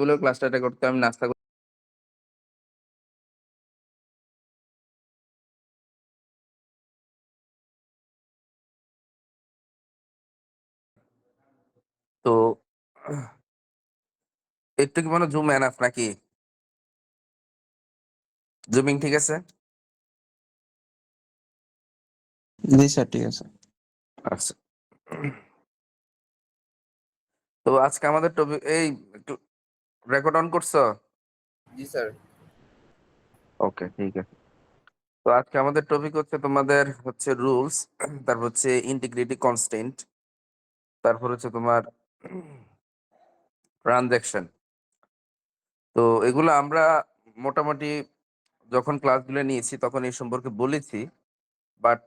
বলে ক্লাসটা করতে আমি নাস্তা তো একটু কি মনে জুম এনাফ নাকি জুমিং ঠিক আছে? জি স্যার, ঠিক আছে। আচ্ছা, তো আজকে আমাদের টপিক এই রেকর্ড অন করছো? জি স্যার। ওকে, ঠিক আছে। তো আজকে আমাদের টপিক হচ্ছে তোমাদের হচ্ছে রুলস, তারপর হচ্ছে ইন্টিগ্রিটি কনস্ট্যান্ট, তারপর হচ্ছে তোমার ট্রানজ্যাকশন। তো এগুলো আমরা মোটামুটি যখন ক্লাসগুলো নিয়েছি তখন এই সম্পর্কে বলেছি, বাট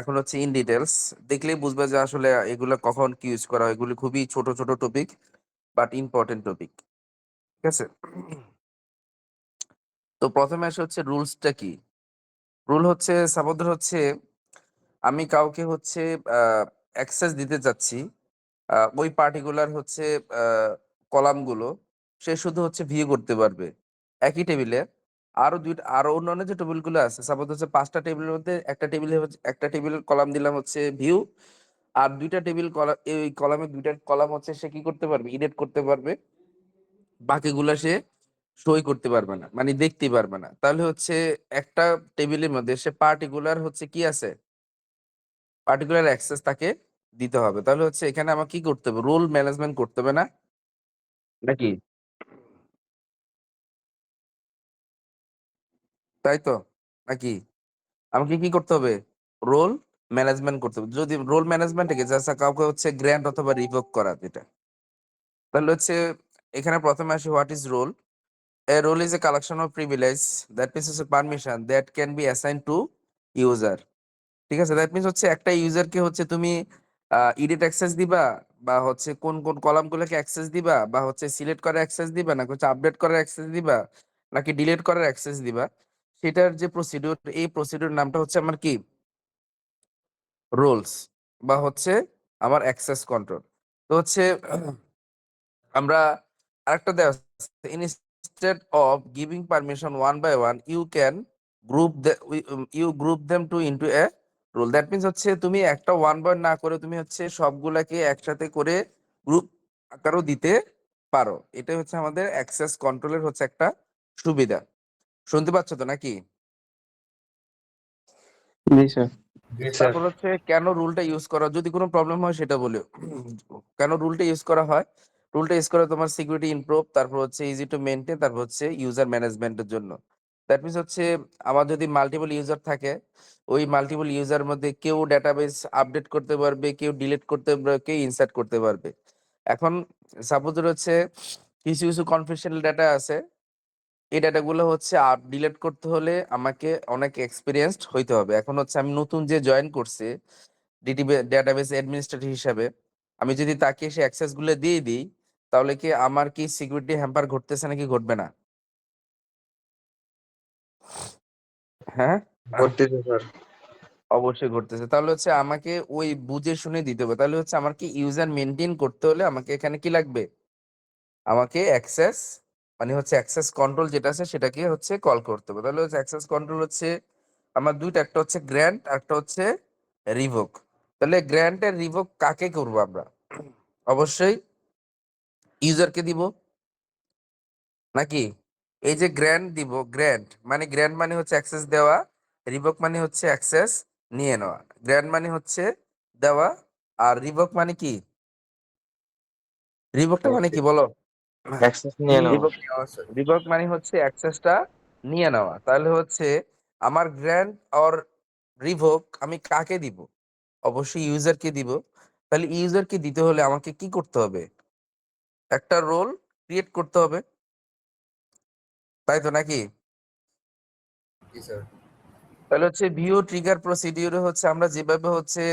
এখন হচ্ছে ইন ডিটেলস দেখলেই বুঝবে যে আসলে এগুলো কখন কি ইউজ করা হয়। এগুলি খুবই ছোট ছোট টপিক, বাট ইম্পর্টেন্ট টপিক। ঠিক আছে, তো প্রথমে আসে হচ্ছে রুলসটা কি। রুল হচ্ছে সাপোজ হচ্ছে আমি কাউকে হচ্ছে অ্যাক্সেস দিতে চাচ্ছি ওই পার্টিকুলার হচ্ছে কলামগুলো, সে শুধু হচ্ছে ভিউ করতে পারবে একই টেবিলে। আরো অন্যান্য যে টেবিলগুলো আছে, সাপোজ হচ্ছে 5টা টেবিলের মধ্যে একটা টেবিলের কলাম দিলাম হচ্ছে ভিউ, আর 2টা টেবিল কলাম, এই কলামে 2টা কলাম হচ্ছে সে কি করতে পারবে, এডিট করতে পারবে। বাকিগুলা সে সই করতে পারবে না, মানে দেখতে পারবে না। তাহলে হচ্ছে একটা টেবিলের মধ্যে সে পার্টিকুলার হচ্ছে কি আছে, পার্টিকুলার অ্যাক্সেস তাকে দিতে হবে। তাহলে হচ্ছে এখানে আমাকে কি করতে হবে, রোল ম্যানেজমেন্ট করতে হবে না নাকি? তাই তো নাকি? আমাকে কি করতে হবে, রোল ম্যানেজমেন্ট করতে হবে। যদি রোল ম্যানেজমেন্ট থেকে জাস্ট কাউকে হচ্ছে গ্র্যান্ট অথবা রিভোক করা যেটা, তাহলে হচ্ছে এখানে প্রথমে আসে what is role. A role is a collection of privilege, that means হচ্ছে permission that can be assign to user. ঠিক আছে, দ্যাট মিনস হচ্ছে একটা ইউজারকে হচ্ছে তুমি এডিট অ্যাক্সেস দিবা, বা হচ্ছে কোন কোন কলামগুলোকে অ্যাক্সেস দিবা, বা হচ্ছে সিলেক্ট করার অ্যাক্সেস দিবা, নাকি হচ্ছে আপডেট করার অ্যাক্সেস দিবা, নাকি ডিলিট করার অ্যাক্সেস দিবা, সেটার যে প্রসিডিউর, এই প্রসিডিউর নামটা হচ্ছে আমার কি, রোলস, বা হচ্ছে আমার অ্যাক্সেস কন্ট্রোল। তো হচ্ছে আমরা আরেকটা দেওয়া instead of giving permission one by one you can group group them to into a rule. That means হচ্ছে তুমি একটা ওয়ান বাই না করে তুমি হচ্ছে সবগুলাকে একসাথে করে গ্রুপ আকারও দিতে পারো। এটা হচ্ছে আমাদের অ্যাক্সেস কন্ট্রোলের হচ্ছে একটা সুবিধা। শুনতে পাচ্ছ তো নাকি? জি স্যার। জি স্যার। তারপর হচ্ছে কেন রুলটা ইউজ করা, যদি কোনো প্রবলেম হয় সেটা বলিও। কেন রুলটা ইউজ করা হয়, রুলটা ইউজ করা তোমার সিকিউরিটি ইমপ্রুভ, তারপর হচ্ছে ইজি টু মেনটেন, তারপর হচ্ছে ইউজার ম্যানেজমেন্টের জন্য। দ্যাট মিনস হচ্ছে আমার যদি মাল্টিপল ইউজার থাকে, ওই মাল্টিপল ইউজার মধ্যে কেউ ডাটাবেস আপডেট করতে পারবে, কেউ ডিলিট করতে পারবে, কেউ ইনসার্ট করতে পারবে। এখন সাপোজ হচ্ছে কিছু কিছু কনফিডেন্সিয়াল ডাটা আছে, এই ডাটাগুলো হচ্ছে ডিলিট করতে হলে আমাকে অনেক এক্সপিরিয়েন্সড হইতে হবে। এখন হচ্ছে আমি নতুন যে জয়েন করছে ডিটিবি ডেটাবেস অ্যাডমিনিস্ট্রেটর হিসাবে, আমি যদি তাকে সে অ্যাক্সেস গুলো দিয়ে দিই, তাহলে কি আমার কি সিকিউরিটি হ্যাম্পার ঘটতেছে নাকি ঘটবে না? হ্যাঁ, করতেছে স্যার। অবশ্যই ঘটতেছে। তাহলে হচ্ছে আমাকে ওই বুঝে শুনে দিতে হবে। তাহলে হচ্ছে আমার কি ইউজার মেনটেন করতে হলে আমাকে এখানে কি লাগবে, আমাকে অ্যাক্সেস, মানে হচ্ছে অ্যাক্সেস কন্ট্রোল যেটা আছে সেটাকে হচ্ছে কল করতে হবে। তাহলে হচ্ছে অ্যাক্সেস কন্ট্রোল হচ্ছে আমার দুইটা, একটা হচ্ছে গ্র্যান্ট, একটা হচ্ছে রিভোক। তাহলে গ্র্যান্ট এর রিভোক কাকে করব আমরা? অবশ্যই ইউজারকে দিব নাকি? এই যে গ্র্যান্ট দিব, গ্র্যান্ট মানে হচ্ছে অ্যাক্সেস দেওয়া, রিভোক মানে হচ্ছে অ্যাক্সেস নিয়ে নেওয়া। গ্র্যান্ট মানে হচ্ছে দেওয়া, আর রিভোক মানে কি, রিভোকটা মানে কি বলো? অ্যাক্সেস নিয়ে নাও। রিভোক, রিভোক মানে হচ্ছে অ্যাক্সেসটা নিয়ে নেওয়া। তাহলে হচ্ছে আমার গ্র্যান্ট অর রিভোক আমি কাকে দিব? অবশ্যই ইউজারকে দিব। তাহলে ইউজারকে দিতে হলে আমাকে কি করতে হবে, একটা রোল ক্রিয়েট করতে হবে, তাই তো নাকি? জি স্যার। তাহলে হচ্ছে ভিউ ট্রিগার প্রসিডিউরে হচ্ছে আমরা যেভাবে হচ্ছে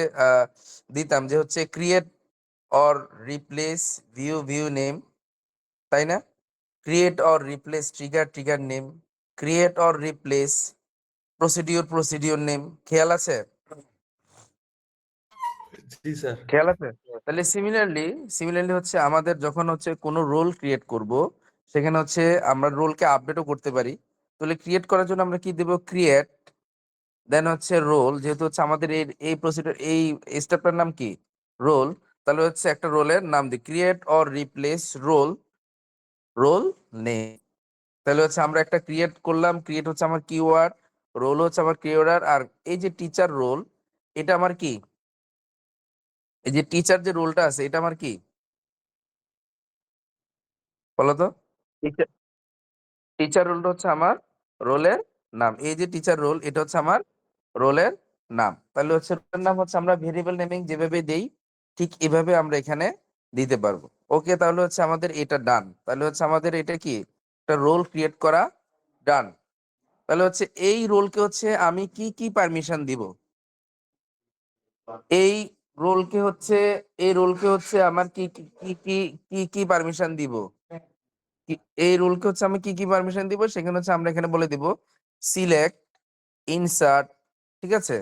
দিতাম যে হচ্ছে create or replace view name, তাই না? Create or replace trigger name, create or replace procedure name. খেয়াল আছে? জি স্যার। খেয়াল আছে? তাহলে সিমিলারলি হচ্ছে আমাদের যখন হচ্ছে কোনো রোল ক্রিয়েট করব, সেখানে হচ্ছে আমরা রোলকে আপডেটও করতে পারি। তাহলে ক্রিয়েট করার জন্য আমরা কি দেব, ক্রিয়েট, দেন হচ্ছে রোল, যেহেতু হচ্ছে আমাদের এই প্রসিডিউর এই স্টেপটার নাম কি, রোল, তাহলে হচ্ছে একটা রোলের নাম দিই create or replace role name. তাহলে হচ্ছে আমরা একটা ক্রিয়েট করলাম, ক্রিয়েট হচ্ছে আমার কিওয়ার্ড, রোল হচ্ছে আমার কিওয়ার্ড, আর এই যে টিচার রোল, এটা আমার কি, এই যে টিচার যে রোলটা আছে এটা আমার কি বলো তো, টিচার রোলটা হচ্ছে আমার রোলের নাম। এই যে টিচার রোল এটা হচ্ছে আমার রোলের নাম। তাহলে হচ্ছে রোলের নাম হচ্ছে আমরা ভেরিয়েবল নেমিং যেভাবে দেই ঠিক এভাবে আমরা এখানে দিতে পারবো। ওকে, তাহলে হচ্ছে আমাদের এটা ডান। তাহলে হচ্ছে আমাদের এটা কি, একটা রোল ক্রিয়েট করা ডান। তাহলে হচ্ছে এই রোলকে হচ্ছে আমি কি কি পারমিশন দিব, এই রোলকে হচ্ছে আমার কি কি কি কি কি কি পারমিশন দিব, এই রোলকে হচ্ছে আমি কি কি পারমিশন দিব, সেখানে হচ্ছে আমরা এখানে বলে দিব সিলেক্ট, ইনসার্ট, ঠিক আছে,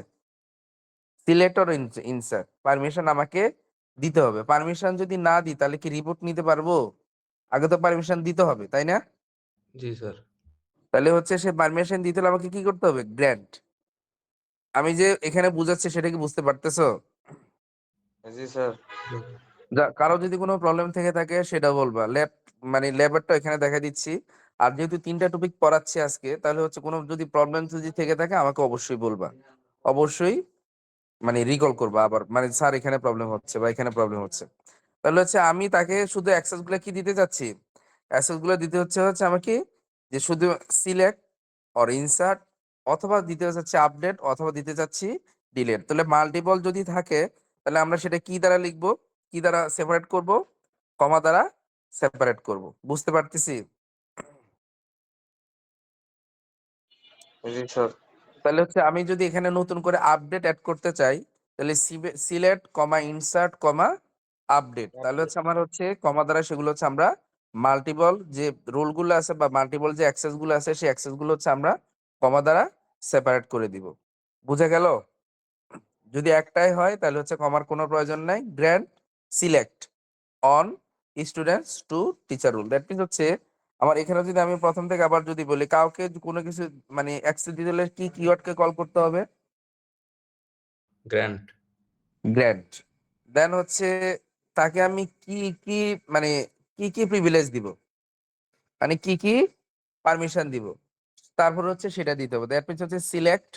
সিলেক্ট অর ইনসার্ট পারমিশন আমাকে দিতে হবে। পারমিশন যদি না দিই তাহলে কি রিপোর্ট নিতে পারবো? আগে তো পারমিশন দিতে হবে, তাই না? জি স্যার। তাহলে হচ্ছে সে পারমিশন দিতে হলে আমাকে কি করতে হবে, গ্র্যান্ট। আমি যে এখানে বুঝাচ্ছি সেটা কি বুঝতে পারতেছো? জি স্যার। কারো যদি কোনো প্রবলেম থেকে থাকে সেটা বলবা, ল্যাবটা এখানে দেখা দিচ্ছি। আর যেহেতু 3টা টপিক পড়াচ্ছি আজকে, তাহলে হচ্ছে কোনো যদি প্রবলেম যদি থেকে থাকে আমাকে অবশ্যই বলবা, অবশ্যই রিকল করবা আবার, স্যার এখানে প্রবলেম হচ্ছে বা এখানে প্রবলেম হচ্ছে। তাহলে হচ্ছে আমি তাকে শুধু অ্যাক্সেস গুলো কি দিতে যাচ্ছি, অ্যাক্সেস গুলো দিতে হচ্ছে আমাকে যে শুধু সিলেক্ট অর ইনসার্ট, অথবা দিতে যাচ্ছে আপডেট, অথবা দিতে যাচ্ছি ডিলিট। তাহলে মাল্টিপল যদি থাকে তাহলে আমরা সেটা কি দ্বারা লিখবো, কি দ্বারা সেপারেট করব, কমা দ্বারা সেপারেট করব। বুঝতে পারতেছি? জি স্যার। তাহলে হচ্ছে আমি যদি এখানে নতুন করে আপডেট অ্যাড করতে চাই, তাহলে সিলেক্ট কমা ইনসার্ট কমা আপডেট, তাহলে হচ্ছে আমার হচ্ছে কমা দ্বারা সেগুলো হচ্ছে আমরা মাল্টিপল যে রোল গুলো আছে বা মাল্টিপল যে অ্যাক্সেস গুলো আছে সেই অ্যাক্সেস গুলো হচ্ছে আমরা কমা দ্বারা সেপারেট করে দিব। বুঝা গেল? যদি একটাই হয় তাহলে হচ্ছে কমার কোনো প্রয়োজন নাই, grand select on students to teacher rule. That means হচ্ছে আমার এখানে যদি আমি প্রথম থেকে আবার যদি বলি কাউকে কোনো কিছু অ্যাক্সেস দিতে হলে কি কিওয়ার্ডকে কল করতে হবে, গ্র্যান্ট। গ্র্যান্ট। দেন হচ্ছে তাকে আমি কি কি মানে কি কি প্রিভিলেজ দিব, কি কি পারমিশন দিব, তারপর হচ্ছে সেটা দিতে হবে। দ্যাট মিনস হচ্ছে সিলেক্ট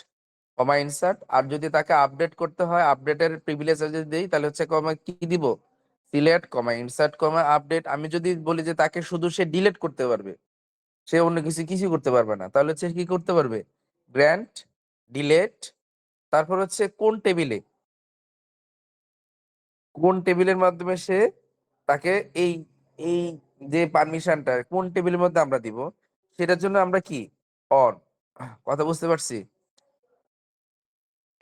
কমা ইনসার্ট। আর যদি তাকে আপডেট করতে হয় আপডেটের প্রিভিলেজ যদি দেই তাহলে হচ্ছে কমা কি দিব, সিলেক্ট কমা ইনসার্ট কমা আপডেট। আমি যদি বলি যে তাকে শুধু সে ডিলিট করতে পারবে, সে অন্য কিছু করতে পারবে না, তাহলে হচ্ছে কি করতে পারবে, গ্র্যান্ট ডিলেট। তারপর হচ্ছে কোন টেবিলের মাধ্যমে সে তাকে এই এই যে পারমিশনটা কোন টেবিলের মধ্যে আমরা দিব, সেটার জন্য আমরা কি, অন। কথা বুঝতে পারছি?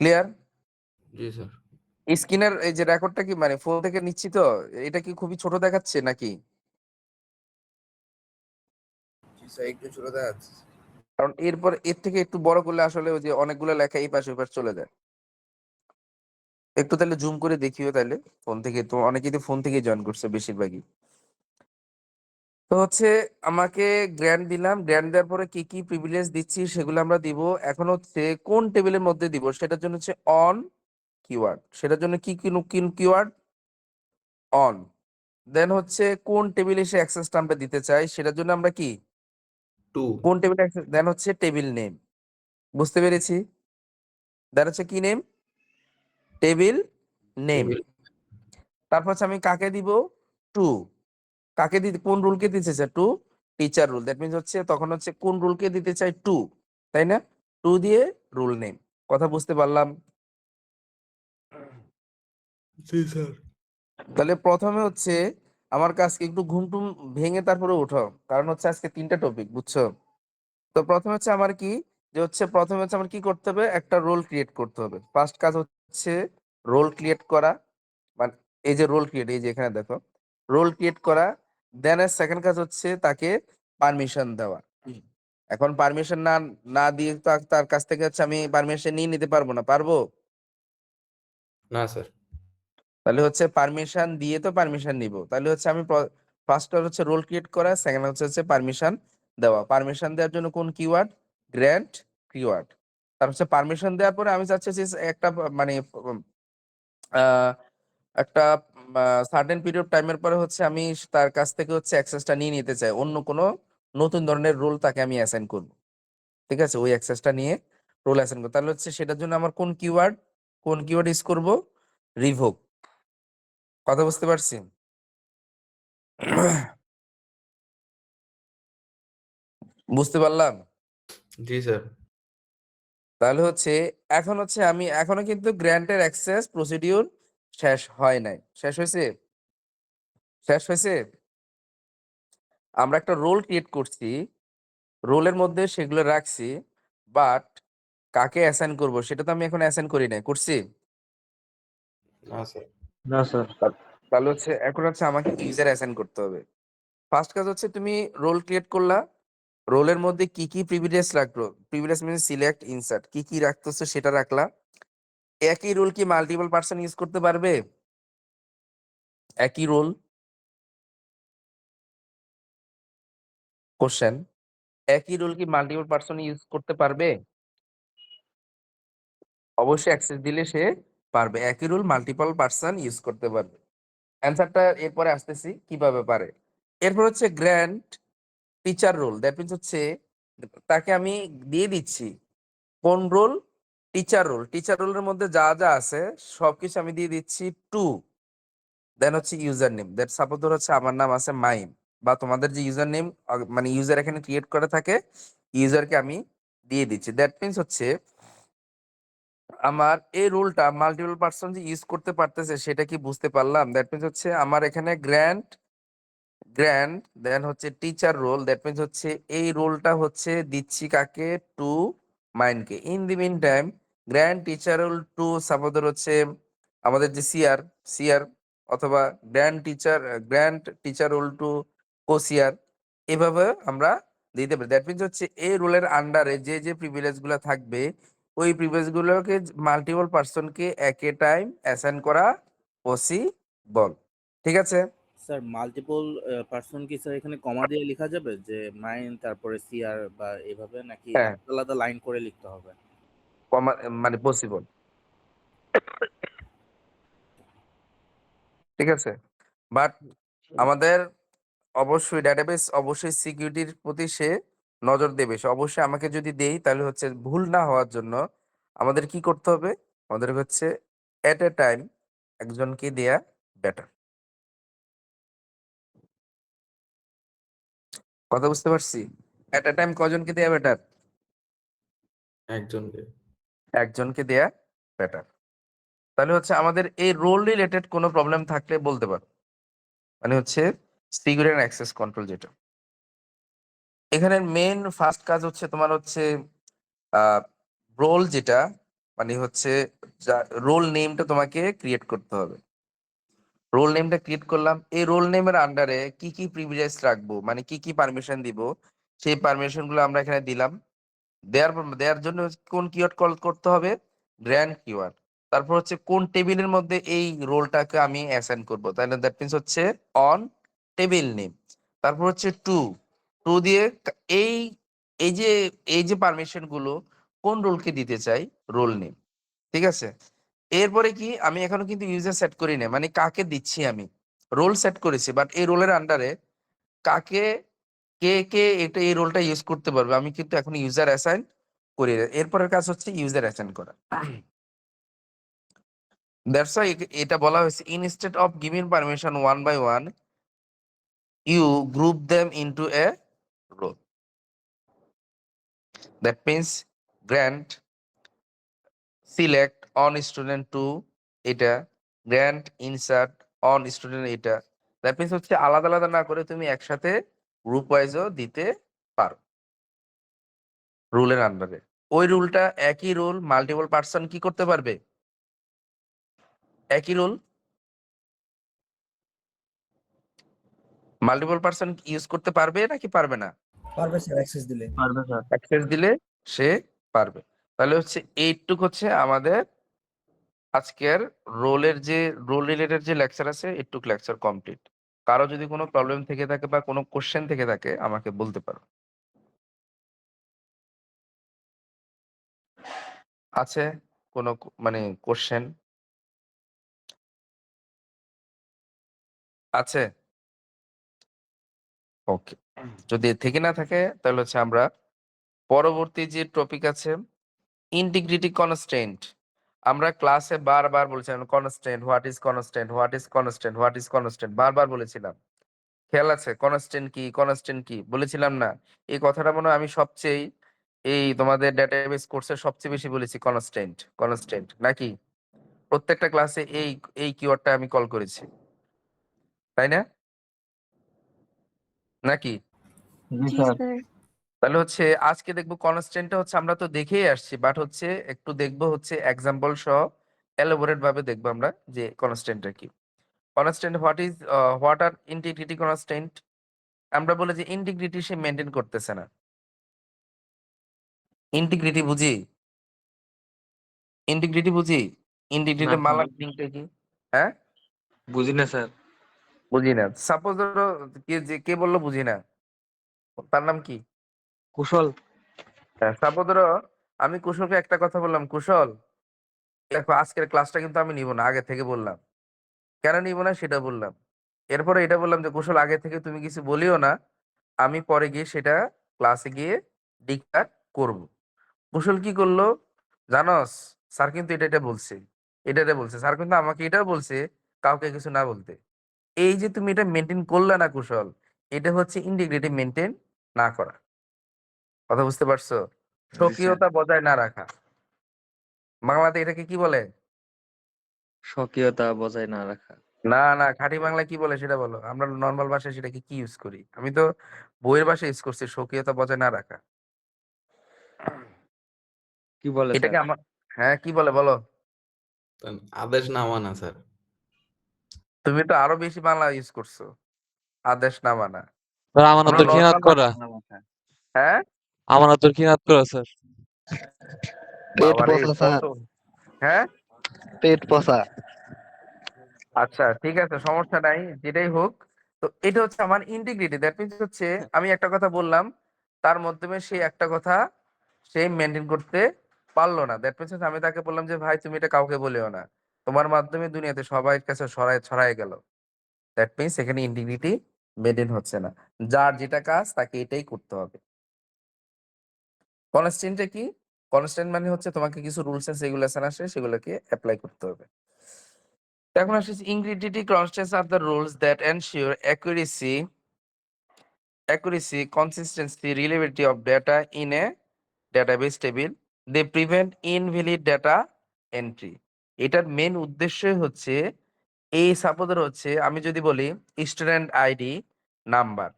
ক্লিয়ার? জি স্যার। স্ক্রিনের এই যে রেকর্ডটা কি ফোন থেকে নিচ্ছি তো, এটা কি খুবই ছোট দেখাচ্ছে নাকি? একটু ছোট দেখাচ্ছে। কারণ এরপর এর থেকে একটু বড় করলে আসলে ওই যে অনেকগুলো লেখা এই পাশে ওই পাশে চলে যায়। একটু তাহলে জুম করে দেখিও তাহলে ফোন থেকে, তো অনেকেই তো ফোন থেকে জয়েন করছে বেশিরভাগই। তো হচ্ছে আমাকে গ্র্যান্ড দিলাম, গ্র্যান্ড দেওয়ার পরে কি কি প্রিভিলেজ দিচ্ছি সেগুলো আমরা দিব। এখন হচ্ছে কোন টেবিলের মধ্যে দিব সেটার জন্য হচ্ছে অন কিওয়ার্ড, সেটার জন্য কি কি কিওয়ার্ড, অন। দেন হচ্ছে কোন টেবিলে সে অ্যাক্সেসটা আমরা দিতে চাই সেটার জন্য আমরা কি, টু। কোন টেবিলে অ্যাক্সেস, দেন হচ্ছে টেবিল নেম। বুঝতে পেরেছি? দেন হচ্ছে কি নেম, টেবিল নেম। টেবিল। তারপর হচ্ছে আমি কাকে দিব, টু। কাকে দিতে, কোন রুলকে দিতে চাই, to teacher rule. That means হচ্ছে তখন হচ্ছে কোন রুলকে দিতে চাই, টু, তাই না? টু দিয়ে রুল নেম। কথা বুঝতে পারলাম? জি স্যার। তাহলে প্রথমে হচ্ছে আমার কাজকে একটু ঘুমটুম ভেঙে তারপরে উঠো, কারণ হচ্ছে আজকে 3টা টপিক, বুঝছো? তো প্রথমে হচ্ছে আমার কি, যে হচ্ছে প্রথমে হচ্ছে আমার কি করতে হবে, একটা রোল ক্রিয়েট করতে হবে। ফার্স্ট কাজ হচ্ছে রোল ক্রিয়েট করা, মানে এই যে রোল ক্রিয়েট, এই যে এখানে দেখো রোল ক্রিয়েট করা। দেন এর সেকেন্ড কাজ হচ্ছে তাকে পারমিশন দেওয়া। এখন পারমিশন না না দিয়ে তো তার কাছ থেকে হচ্ছে আমি পারমিশন নিয়ে নিতে পারবো না, পারবো? না স্যার। তাহলে হচ্ছে পারমিশন দিয়ে তো পারমিশন নিব। তাহলে হচ্ছে আমি ফার্স্টটা হচ্ছে রোল ক্রিয়েট করা, সেকেন্ড হচ্ছে পারমিশন দেওয়া। পারমিশন দেওয়ার জন্য কোন কিওয়ার্ড? Grant keyword. তার হচ্ছে পারমিশন দেওয়ার পরে আমি চাচ্ছি যে একটা মানে আহ, একটা সার্টেন পিরিয়ড টাইমের পরে হচ্ছে আমি তার কাছ থেকে হচ্ছে অ্যাক্সেসটা নিয়ে নিতে চাই, অন্য কোনো নতুন ধরনের রোল তাকে আমি অ্যাসাইন করব। ঠিক আছে, ওই অ্যাক্সেসটা নিয়ে রোল অ্যাসাইন করব। তাহলে হচ্ছে সেটার জন্য আমার কোন কিওয়ার্ড ইউজ করব? রিভোক। কথা বুঝতে পারছি? বুঝতে পারলাম? जी सर। তাহলে হচ্ছে এখন হচ্ছে আমি এখনো কিন্তু গ্র্যান্টের অ্যাক্সেস প্রসিডিউর শেষ হয় নাই। শেষ হয়েছে? শেষ হয়েছে। আমরা একটা রোল ক্রিয়েট করছি, রোলের মধ্যে সেগুলো রাখছি, বাট কাকে অ্যাসাইন করব সেটা তো আমি এখন অ্যাসাইন করি নাই, করছি? हाँ सर। না স্যার। তাহলে হচ্ছে এখন হচ্ছে আমাকে ইউজার অ্যাসাইন করতে হবে। ফার্স্ট কাজ হচ্ছে তুমি রোল ক্রিয়েট করলা, রোলের মধ্যে কি কি প্রিভিলেজ রাখলো, প্রিভিলেজ মিনস সিলেক্ট ইনসার্ট, কি কি রাখতেছে সেটা রাখলা। একই রোল কি মাল্টিপল পার্সন ইউজ করতে পারবে? একই রোল? কোশ্চেন, একই রোল কি মাল্টিপল পার্সন ইউজ করতে পারবে? অবশ্যই অ্যাক্সেস দিলে সে পারবে, একই রুল মাল্টিপল পার্সন ইউজ করতে পারবে। অ্যান্সারটা এরপরে আসতেছি কিভাবে পারে। এরপর হচ্ছে grant teacher role, that means হচ্ছে তাকে আমি দিয়ে দিচ্ছি কোন রোল? Teacher role. টিচার রোলের মধ্যে যা যা আছে সবকিছু আমি দিয়ে দিচ্ছি টু, দেন হচ্ছে ইউজার নেম, দ্যাট সাপোজ ধর হচ্ছে আমার নাম আছে মাইম, বা তোমাদের যে ইউজার নেম মানে ইউজার এখানে ক্রিয়েট করে থাকে, ইউজারকে আমি দিয়ে দিচ্ছি। দ্যাট মিনস হচ্ছে আমার এই রুলটা মাল্টিপল পার্সন যে ইউজ করতে পারতেছে সেটা কি বুঝতে পারলাম? দ্যাট মিনস হচ্ছে আমার এখানে গ্র্যান্ড দেন হচ্ছে টিচার রোল, দ্যাট মিনস হচ্ছে এই রোলটা হচ্ছে দিচ্ছি কাকে? টু মাইনকে। In the meantime grand teacher role to suppose হচ্ছে আমাদের যে সিআর অথবা গ্র্যান্ড টিচার রোল টু কোসিয়ার, এভাবে আমরা দিতে পারি। দ্যাট মিনস হচ্ছে এই রোলের আন্ডারে যে যে প্রিভিলেজ গুলো থাকবে ওই প্রিভিলেজ গুলোকে মাল্টিপল পার্সনকে এট এ টাইম অ্যাসাইন করা পসিবল। ঠিক আছে? স্যার মাল্টিপল পার্সন কি স্যার এখানে কমা দিয়ে লেখা যাবে যে মাইন তারপরে সিআর বা এভাবে, নাকি হ্যাঁ, আলাদা আলাদা লাইন করে লিখতে হবে? মানে পসিবল। ঠিক আছে, বাট আমাদের অবশ্যই ডেটাবেস অবশ্যই সিকিউরিটির প্রতি সে নজর দেবে। সে অবশ্যই আমাকে যদি দেই তাহলে হচ্ছে ভুল না হওয়ার জন্য আমাদের কি করতে হবে? আমাদের হচ্ছে এট এ টাইম একজনকে দেয়া বেটার। কথা বুঝতে পারছি? এট এ টাইম কজনকে দেয়া বেটার? एक जन के। একজনকে দেয়া বেটার। তাহলে হচ্ছে আমাদের এই রোল রিলেটেড কোনো প্রবলেম থাকলে বলতে পারো, মানে হচ্ছে সিকিউরিটি অ্যান্ড অ্যাক্সেস কন্ট্রোল যেটা। এখানে মেন ফার্স্ট কাজ হচ্ছে তোমার হচ্ছে রোল যেটা মানে হচ্ছে রোল নেমটা তোমাকে ক্রিয়েট করতে হবে। রোল নেমটা ক্রিয়েট করলাম, এই রোল নেমের আন্ডারে কি কি প্রিভিলেজ রাখবো মানে কি কি পারমিশন দিব সেই পারমিশন গুলো আমরা এখানে দিলাম। দেওয়ার জন্য কোন কিওয়ার্ড কল করতে হবে? Grand keyword. তারপর হচ্ছে কোন টেবিলের মধ্যে এই রোলটাকে আমি অ্যাসাইন করব, তাহলে দ্যাট মিনস হচ্ছে অন টেবিল নেম। তারপর হচ্ছে টু, টু দিয়ে এই এই যে এই যে পারমিশন গুলো কোন রোলকে দিতে চাই? Role name. ঠিক আছে, এরপরে কি আমি এখনো কিন্তু ইউজার সেট করি না, মানে কাকে দিচ্ছি আমি? রোল সেট করেছি, বাট এই রোলের আন্ডারে কাকে কে কে এটা এই রোলটা ইউজ করতে পারবে আমি কিন্তু এখন ইউজার অ্যাসাইন করি না। এরপরের কাজ হচ্ছে ইউজার অ্যাসাইন করা। দ্যাটস ওয়াই এটা বলা হয়েছে instead of giving permission one by one you group them into a role. That means grant select on student to এটা, গ্র্যান্ট ইনসার্ট অন স্টুডেন্ট এটা। দ্যাট মিনস হচ্ছে আলাদা আলাদা না করে তুমি একসাথে গ্রুপ ওয়াইজও দিতে পারো রুলের আন্ডারে। ওই রুলটা একই রুল মাল্টিপল পার্সন কি করতে পারবে? একই রুল মাল্টিপল পার্সন ইউজ করতে পারবে নাকি পারবে না? পারবে স্যার অ্যাক্সেস দিলে। পারবে স্যার। অ্যাক্সেস দিলে সে পারবে। তাহলে হচ্ছে এইটুক হচ্ছে আমাদের আজকের রোলের যে রোল রিলেটেড যে লেকচার আছে এইটুক লেকচার কমপ্লিট। কারো যদি কোনো প্রবলেম থেকে থাকে বা কোনো কোশ্চেন থেকে থাকে আমাকে বলতে পারো। আছে কোনো মানে কোশ্চেন আছে? ওকে, যদি থেকে না থাকে তাহলে হচ্ছে আমরা পরবর্তী যে টপিক আছে ইন্টিগ্রিটি কনস্ট্যান্ট। আমরা ক্লাসে বারবার বলেছিলাম constant, what is constant, what is constant, what is constant, বারবার বলেছিলাম। খেয়াল আছে কনস্ট্যান্ট কি, কনস্ট্যান্ট কি বলেছিলাম না? এই কথাটা মনে হয় আমি সবচেয়ে এই তোমাদের ডেটাবেস কোর্সে সবচেয়ে বেশি বলেছি, কনস্ট্যান্ট কনস্ট্যান্ট নাকি? প্রত্যেকটা ক্লাসে এই এই কিওয়ার্ডটা আমি কল করেছি, তাই না? নাকি? জি জি স্যার। স্যার। তাহলে হচ্ছে আজকে দেখবো কনস্ট্যান্টটা হচ্ছে আমরা তো দেখেই আসছি, বাট হচ্ছে একটু দেখবো হচ্ছে এক্সাম্পল সহ এলাবোরেট ভাবে দেখবো আমরা যে কনস্ট্যান্টটা কি। Constant what are integrity constant. আমরা বলে যে ইন্টিগ্রিটি সে মেনটেন করতেছে না। ইন্টিগ্রিটি বুঝি, ইন্টিগ্রিটি বুঝি, ইন্টিগ্রিটি না মালার লিঙ্কটা কি? হ্যাঁ, বুঝি না স্যার। বুঝি না। সাপোজ ধরো কে বললো বুঝি না, তার নাম কি? কুশল। সাপোজ ধরো আমি কুশলকে একটা কথা বললাম, কুশল দেখো আজকের ক্লাসটা কিন্তু আমি নিব না, আগে থেকে বললাম। কেন নিব না সেটা বললাম। এরপরে এটা বললাম যে কুশল আগে থেকে তুমি কিছু বলিও না, আমি পরে গিয়ে সেটা ক্লাসে গিয়ে ডিক্টেট করব। কুশল কি করলো জানোস? স্যার কিন্তু এটা বলছে, এটা বলছে স্যার, কিন্তু আমাকে এটাও বলছে কাউকে কিছু না বলতে। এই যে তুমি এটা মেনটেন করলে না কুশল, এটা হচ্ছে ইন্টিগ্রিটি মেনটেন না করা। কথা বুঝতে পারছো? জি স্যার। স্বকীয়তা বজায় না রাখা। বাংলাতে এটাকে কি বলে? স্বকীয়তা বজায় না রাখা। না না, খাঁটি বাংলায় কি বলে সেটা বলো। আমরা নর্মাল ভাষায় সেটাকে কি ইউজ করি? আমি তো বইয়ের ভাষায় ইউজ করছি, স্বকীয়তা বজায় না রাখা। কি বলে স্যার? এটাকে আমার, হ্যাঁ কি বলে বলো? আদেশ না মানা স্যার। তুমি তো আরো বেশি বাংলা ইউজ করছো, আদেশ না মানা। স্যার আমরা আমানতের খিয়ানত নর্মাল করা। ভাষা, হ্যাঁ আমানতের খিয়ানত করা স্যার। পেট বাবারে পচা কত, স্যার, হ্যাঁ পেট পচা। আচ্ছা ঠিক আছে, সমস্যা নাই, যেটাই হোক। তো এটা হচ্ছে আমার ইন্টিগ্রিটি। দ্যাট মিনস হচ্ছে আমি একটা কথা বললাম, তার মাধ্যমে সে একটা কথা সে মেনটেন করতে পারলো না। দ্যাট মিনস আমি তাকে বললাম যে ভাই তুমি এটা কাউকে বলেও না, তোমার মাধ্যমে দুনিয়াতে সবার কাছে ছড়ায় গেল। দ্যাট মিনস এখানে ইন্টিগ্রিটি মেনটেন হচ্ছে না। যার যেটা কাজ তাকে এটাই করতে হবে। কনস্ট্যান্টটা কি? কনস্ট্যান্ট মানে হচ্ছে তোমাকে কিছু রুলস এন্ড রেগুলেশন আসে, সেগুলোকে অ্যাপ্লাই করতে হবে। এখন আসছে integrity constants are the rules that ensure accuracy, consistency, reliability of data in a database table. They prevent invalid data entry. এটার মেন উদ্দেশ্যই হচ্ছে এই সাপোজের হচ্ছে আমি যদি বলি স্টুডেন্ট আইডি নাম্বার,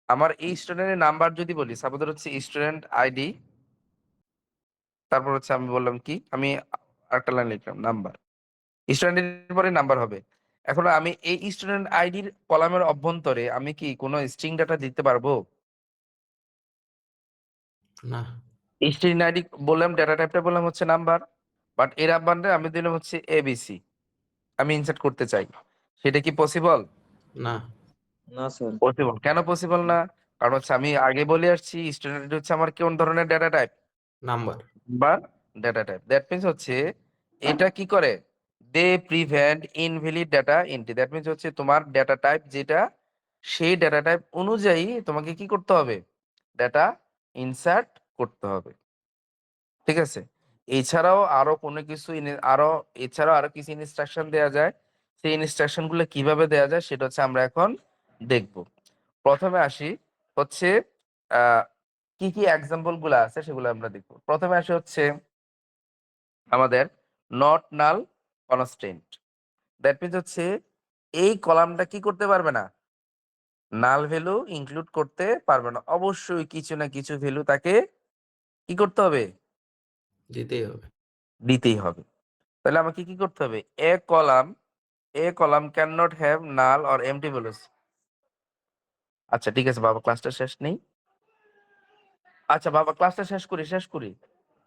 আমার এই স্টুডেন্টের নাম্বার যদি বলি সাপোজের হচ্ছে স্টুডেন্ট আইডি, তারপর হচ্ছে আমি বললাম কি, আমি আরেকটা লাইন লিখলাম নাম্বার, স্টুডেন্টের পরে নাম্বার হবে। এখন আমি এই স্টুডেন্ট আইডির কলামের অভ্যন্তরে আমি কি কোনো স্ট্রিং ডাটা দিতে পারবো? না। স্ট্রিং আইডি বললাম, ডেটা টাইপটা বললাম হচ্ছে নাম্বার, বাট এর আব্বান্ডে আমি দিলাম হচ্ছে এবিসি, আমি ইনসার্ট করতে চাই, সেটা কি পসিবল? না। না স্যার। পসিবল। কেন পসিবল না? কারণ হচ্ছে আমি আগে বলে আসছি স্টুডেন্ট হচ্ছে আমার কোন ধরনের ডেটা টাইপ নাম্বার। বা ডেটা টাইপ। দ্যাট মিনস হচ্ছে এটা কি করে, they prevent invalid data entry. That means হচ্ছে তোমার ডেটা টাইপ যেটা, সেই ডেটা টাইপ অনুযায়ী তোমাকে কি করতে হবে, ডেটা ইনসার্ট করতে হবে। ঠিক আছে? এছাড়াও আরো কোনো কিছু এছাড়াও আরো কিছু ইনস্ট্রাকশন দেয়া যায়। সেই ইনস্ট্রাকশন গুলো কিভাবে দেয়া যায় সেটা হচ্ছে আমরা এখন দেখব। প্রথমে আসি হচ্ছে আহ কি কি এক্সাম্পল গুলো আছে সেগুলো আমরা দেখব। প্রথমে আসি হচ্ছে আমাদের not null constant. That means হচ্ছে এই কলামটা কি করতে পারবে না, নাল ভ্যালু ইনক্লুড করতে পারবে না। অবশ্যই কিছু না কিছু ভ্যালু তাকে কি করতে হবে, দিতেই হবে। দিতেই হবে। তাহলে আমাকে কি করতে হবে, a column can not have null or empty values. আচ্ছা ঠিক আছে বাবা, ক্লাসটা শেষ নেই। আচ্ছা বাবা ক্লাসটা শেষ করি।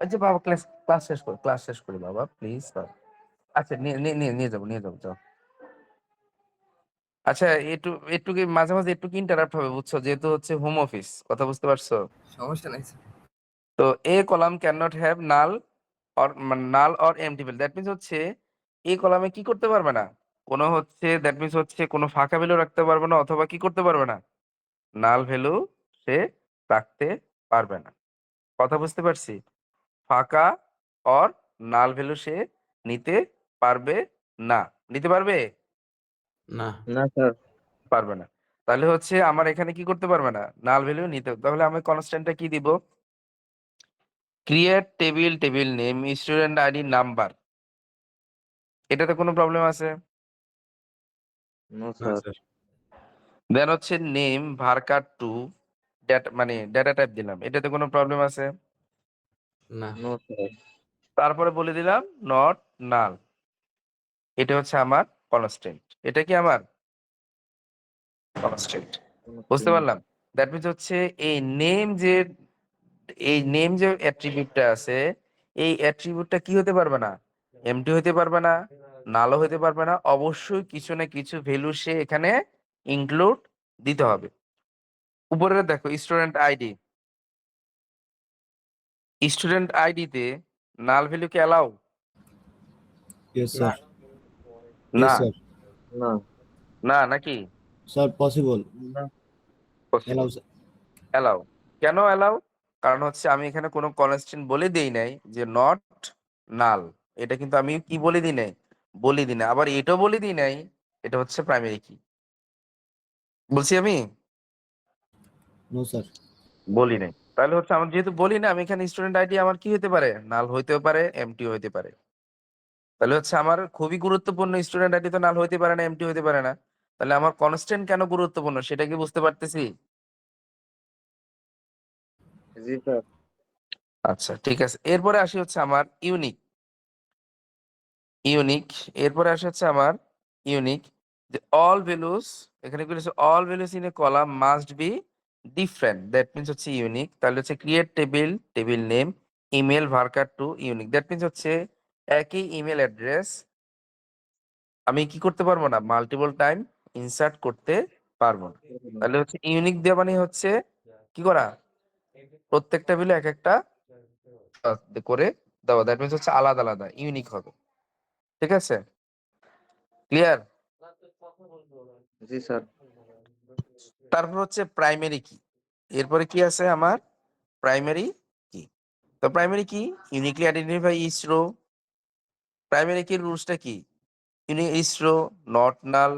আচ্ছা বাবা ক্লাস শেষ করি বাবা প্লিজ। আচ্ছা নিয়ে যাবো যাও। আচ্ছা, একটু একটু কি মাঝে মাঝে একটু কি ইন্টারাপ্ট হবে, বুঝছো, যেহেতু হচ্ছে হোম অফিস, কথা বুঝতে পারছো? সমস্যা নাই স্যার। তো a column can not have null or null or empty value. That means হচ্ছে এই কলামে কি করতে পারবে না, কোনো হচ্ছে দ্যাট মিনস হচ্ছে কোনো ফাঁকা ভ্যালু রাখতে পারবে না, অথবা কি করতে পারবে না, নাল ভ্যালু সে রাখতে পারবে না। কথা বুঝতে পারছি? ফাঁকা অর নাল ভ্যালু সে নিতে পারবে না। নিতে পারবে? না না স্যার। পারবে না। তাহলে হচ্ছে আমার এখানে কি করতে পারবে না, নাল ভ্যালু নিতে। তাহলে আমি কনস্ট্যান্টটা কি দিব? Create table, table name, student ID, number. এটাতে কোনো প্রবলেম আছে? নো না স্যার। স্যার দেন হচ্ছে নেম ভারকার টু ডেটা, মানে ডেটা টাইপ দিলাম, এটাতে কোনো প্রবলেম আছে? না নো স্যার। তারপরে বলে দিলাম নট নাল। এটা হচ্ছে আমার কনস্ট্যান্ট। এটা কি আমার কনস্ট্যান্ট? বুঝতে পারলাম? দ্যাট মিনস হচ্ছে এই নেম যে, এই নেম যে অ্যাট্রিবিউটটা আছে, এই অ্যাট্রিবিউটটা কি হতে পারবে না, এমটি হতে পারবে না, নালও হতে পারবে না। অবশ্যই কিছু না কিছু ভ্যালু সে এখানে ইনক্লুড দিতে হবে। উপরে দেখো স্টুডেন্ট আইডি, স্টুডেন্ট আইডিতে নাল ভ্যালু কি অ্যালাউ? Yes, sir. না, Yes, sir. না। না নাকি? Sir, possible. Possible, Allow, sir. Allow. কেন অ্যালাউ? কারণ হচ্ছে আমি এখানে কোনো কনস্ট্যান্ট বলে দেই নাই যে নট নাল। এটা কিন্তু আমি কি বলে দিই নাই, বলে দিই না। আবার এটাও বলে দিই নাই এটা হচ্ছে প্রাইমারি কি, বলছি আমি? No, sir. বলি নাই। তাহলে হচ্ছে আমার যেহেতু বলি না, আমি এখানে স্টুডেন্ট আইডি আমার কি হতে পারে, নাল হইতেও পারে, এমটি হইতে পারে। তাহলে হচ্ছে আমার খুবই গুরুত্বপূর্ণ, স্টুডেন্ট আইডি তো নাল হইতে পারে না, এমটি হইতে পারে না। তাহলে আমার কনস্ট্যান্ট কেন গুরুত্বপূর্ণ সেটা কি বুঝতে পারতেছি? জি স্যার। আচ্ছা ঠিক আছে, এরপরে আসি হচ্ছে আমার ইউনিক। ইউনিক, এরপরে আসে হচ্ছে আমার ইউনিক, যে অল ভ্যালুস, এখানে কি বলেছে, all values in a column must be different. That means হচ্ছে ইউনিক। তাহলে হচ্ছে create table, table name, email varchar two unique. That means হচ্ছে একই ইমেল অ্যাড্রেস আমি কি করতে পারবো না, মাল্টিপল টাইম ইনসার্ট করতে পারবো না। তাহলে হচ্ছে ইউনিক দেওয়া মানে হচ্ছে কি করা, প্রত্যেকটা ভ্যালু এক একটা করে দেওয়া। দ্যাট মিনস হচ্ছে আলাদা আলাদা ইউনিক হবে। ঠিক আছে, ক্লিয়ার? জি স্যার। তারপর হচ্ছে প্রাইমারি কি। এরপরে কি আছে আমার, প্রাইমারি কি। তো primary key, uniquely identify each row. Primary key রুলসটা কি, unique each row, not null,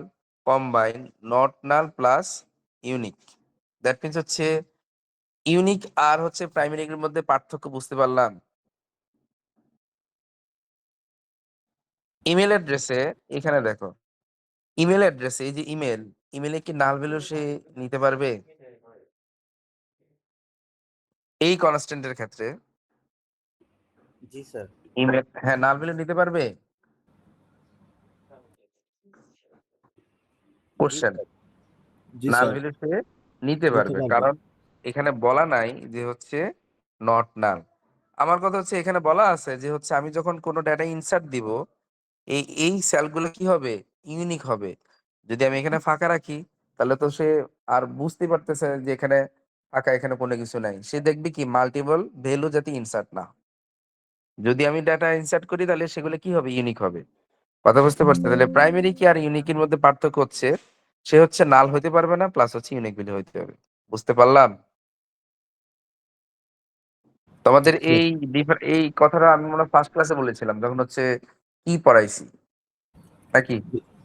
combine not null plus unique. That means হচ্ছে ইউনিক আর হচ্ছে প্রাইমারি এর মধ্যে পার্থক্য বুঝতে পারলাম। ইমেল অ্যাড্রেসে, এখানে দেখো ইমেল অ্যাড্রেসে, এই যে ইমেল, ইমেলে কি নাল ভ্যালু সে নিতে পারবে এই কনস্ট্যান্টের ক্ষেত্রে? জি স্যার। ইমেল, হ্যাঁ, নাল ভ্যালু নিতে পারবে? জি কোশ্চেন, স্যার। Ji, নাল sir. ভ্যালু সে নিতে নিতে পারবে, পারবে। কারণ এখানে বলা নাই যে হচ্ছে নট নাল। আমার কথা হচ্ছে এখানে বলা আছে যে হচ্ছে আমি যখন কোনো ডেটা ইনসার্ট দিব, এই সেলগুলো কি হবে, ইউনিক হবে। যদি আমি এখানে ফাঁকা রাখি তাহলে তো সে আর বুঝতে পারতেছে না যে এখানে ফাঁকা, এখানে কোনো কিছু নাই। সে দেখবে কি মাল্টিপল ভ্যালু যাতে ইনসার্ট না হয়। যদি আমি ডাটা ইনসার্ট করি তাহলে সেগুলো কি হবে, ইউনিক হবে। কথা বুঝতে পারছো? তাহলে প্রাইমারি কি আর ইউনিকের মধ্যে পার্থক্য হচ্ছে সে হচ্ছে নাল হইতে পারবে না, প্লাস হচ্ছে ইউনিক ভ্যালু হইতে হবে। বুঝতে পারলাম? তোমাদের Yes. এই কথাটা আমি মনে হয় ফার্স্ট ক্লাসে বলেছিলাম, যখন হচ্ছে কি পড়াইছি নাকি,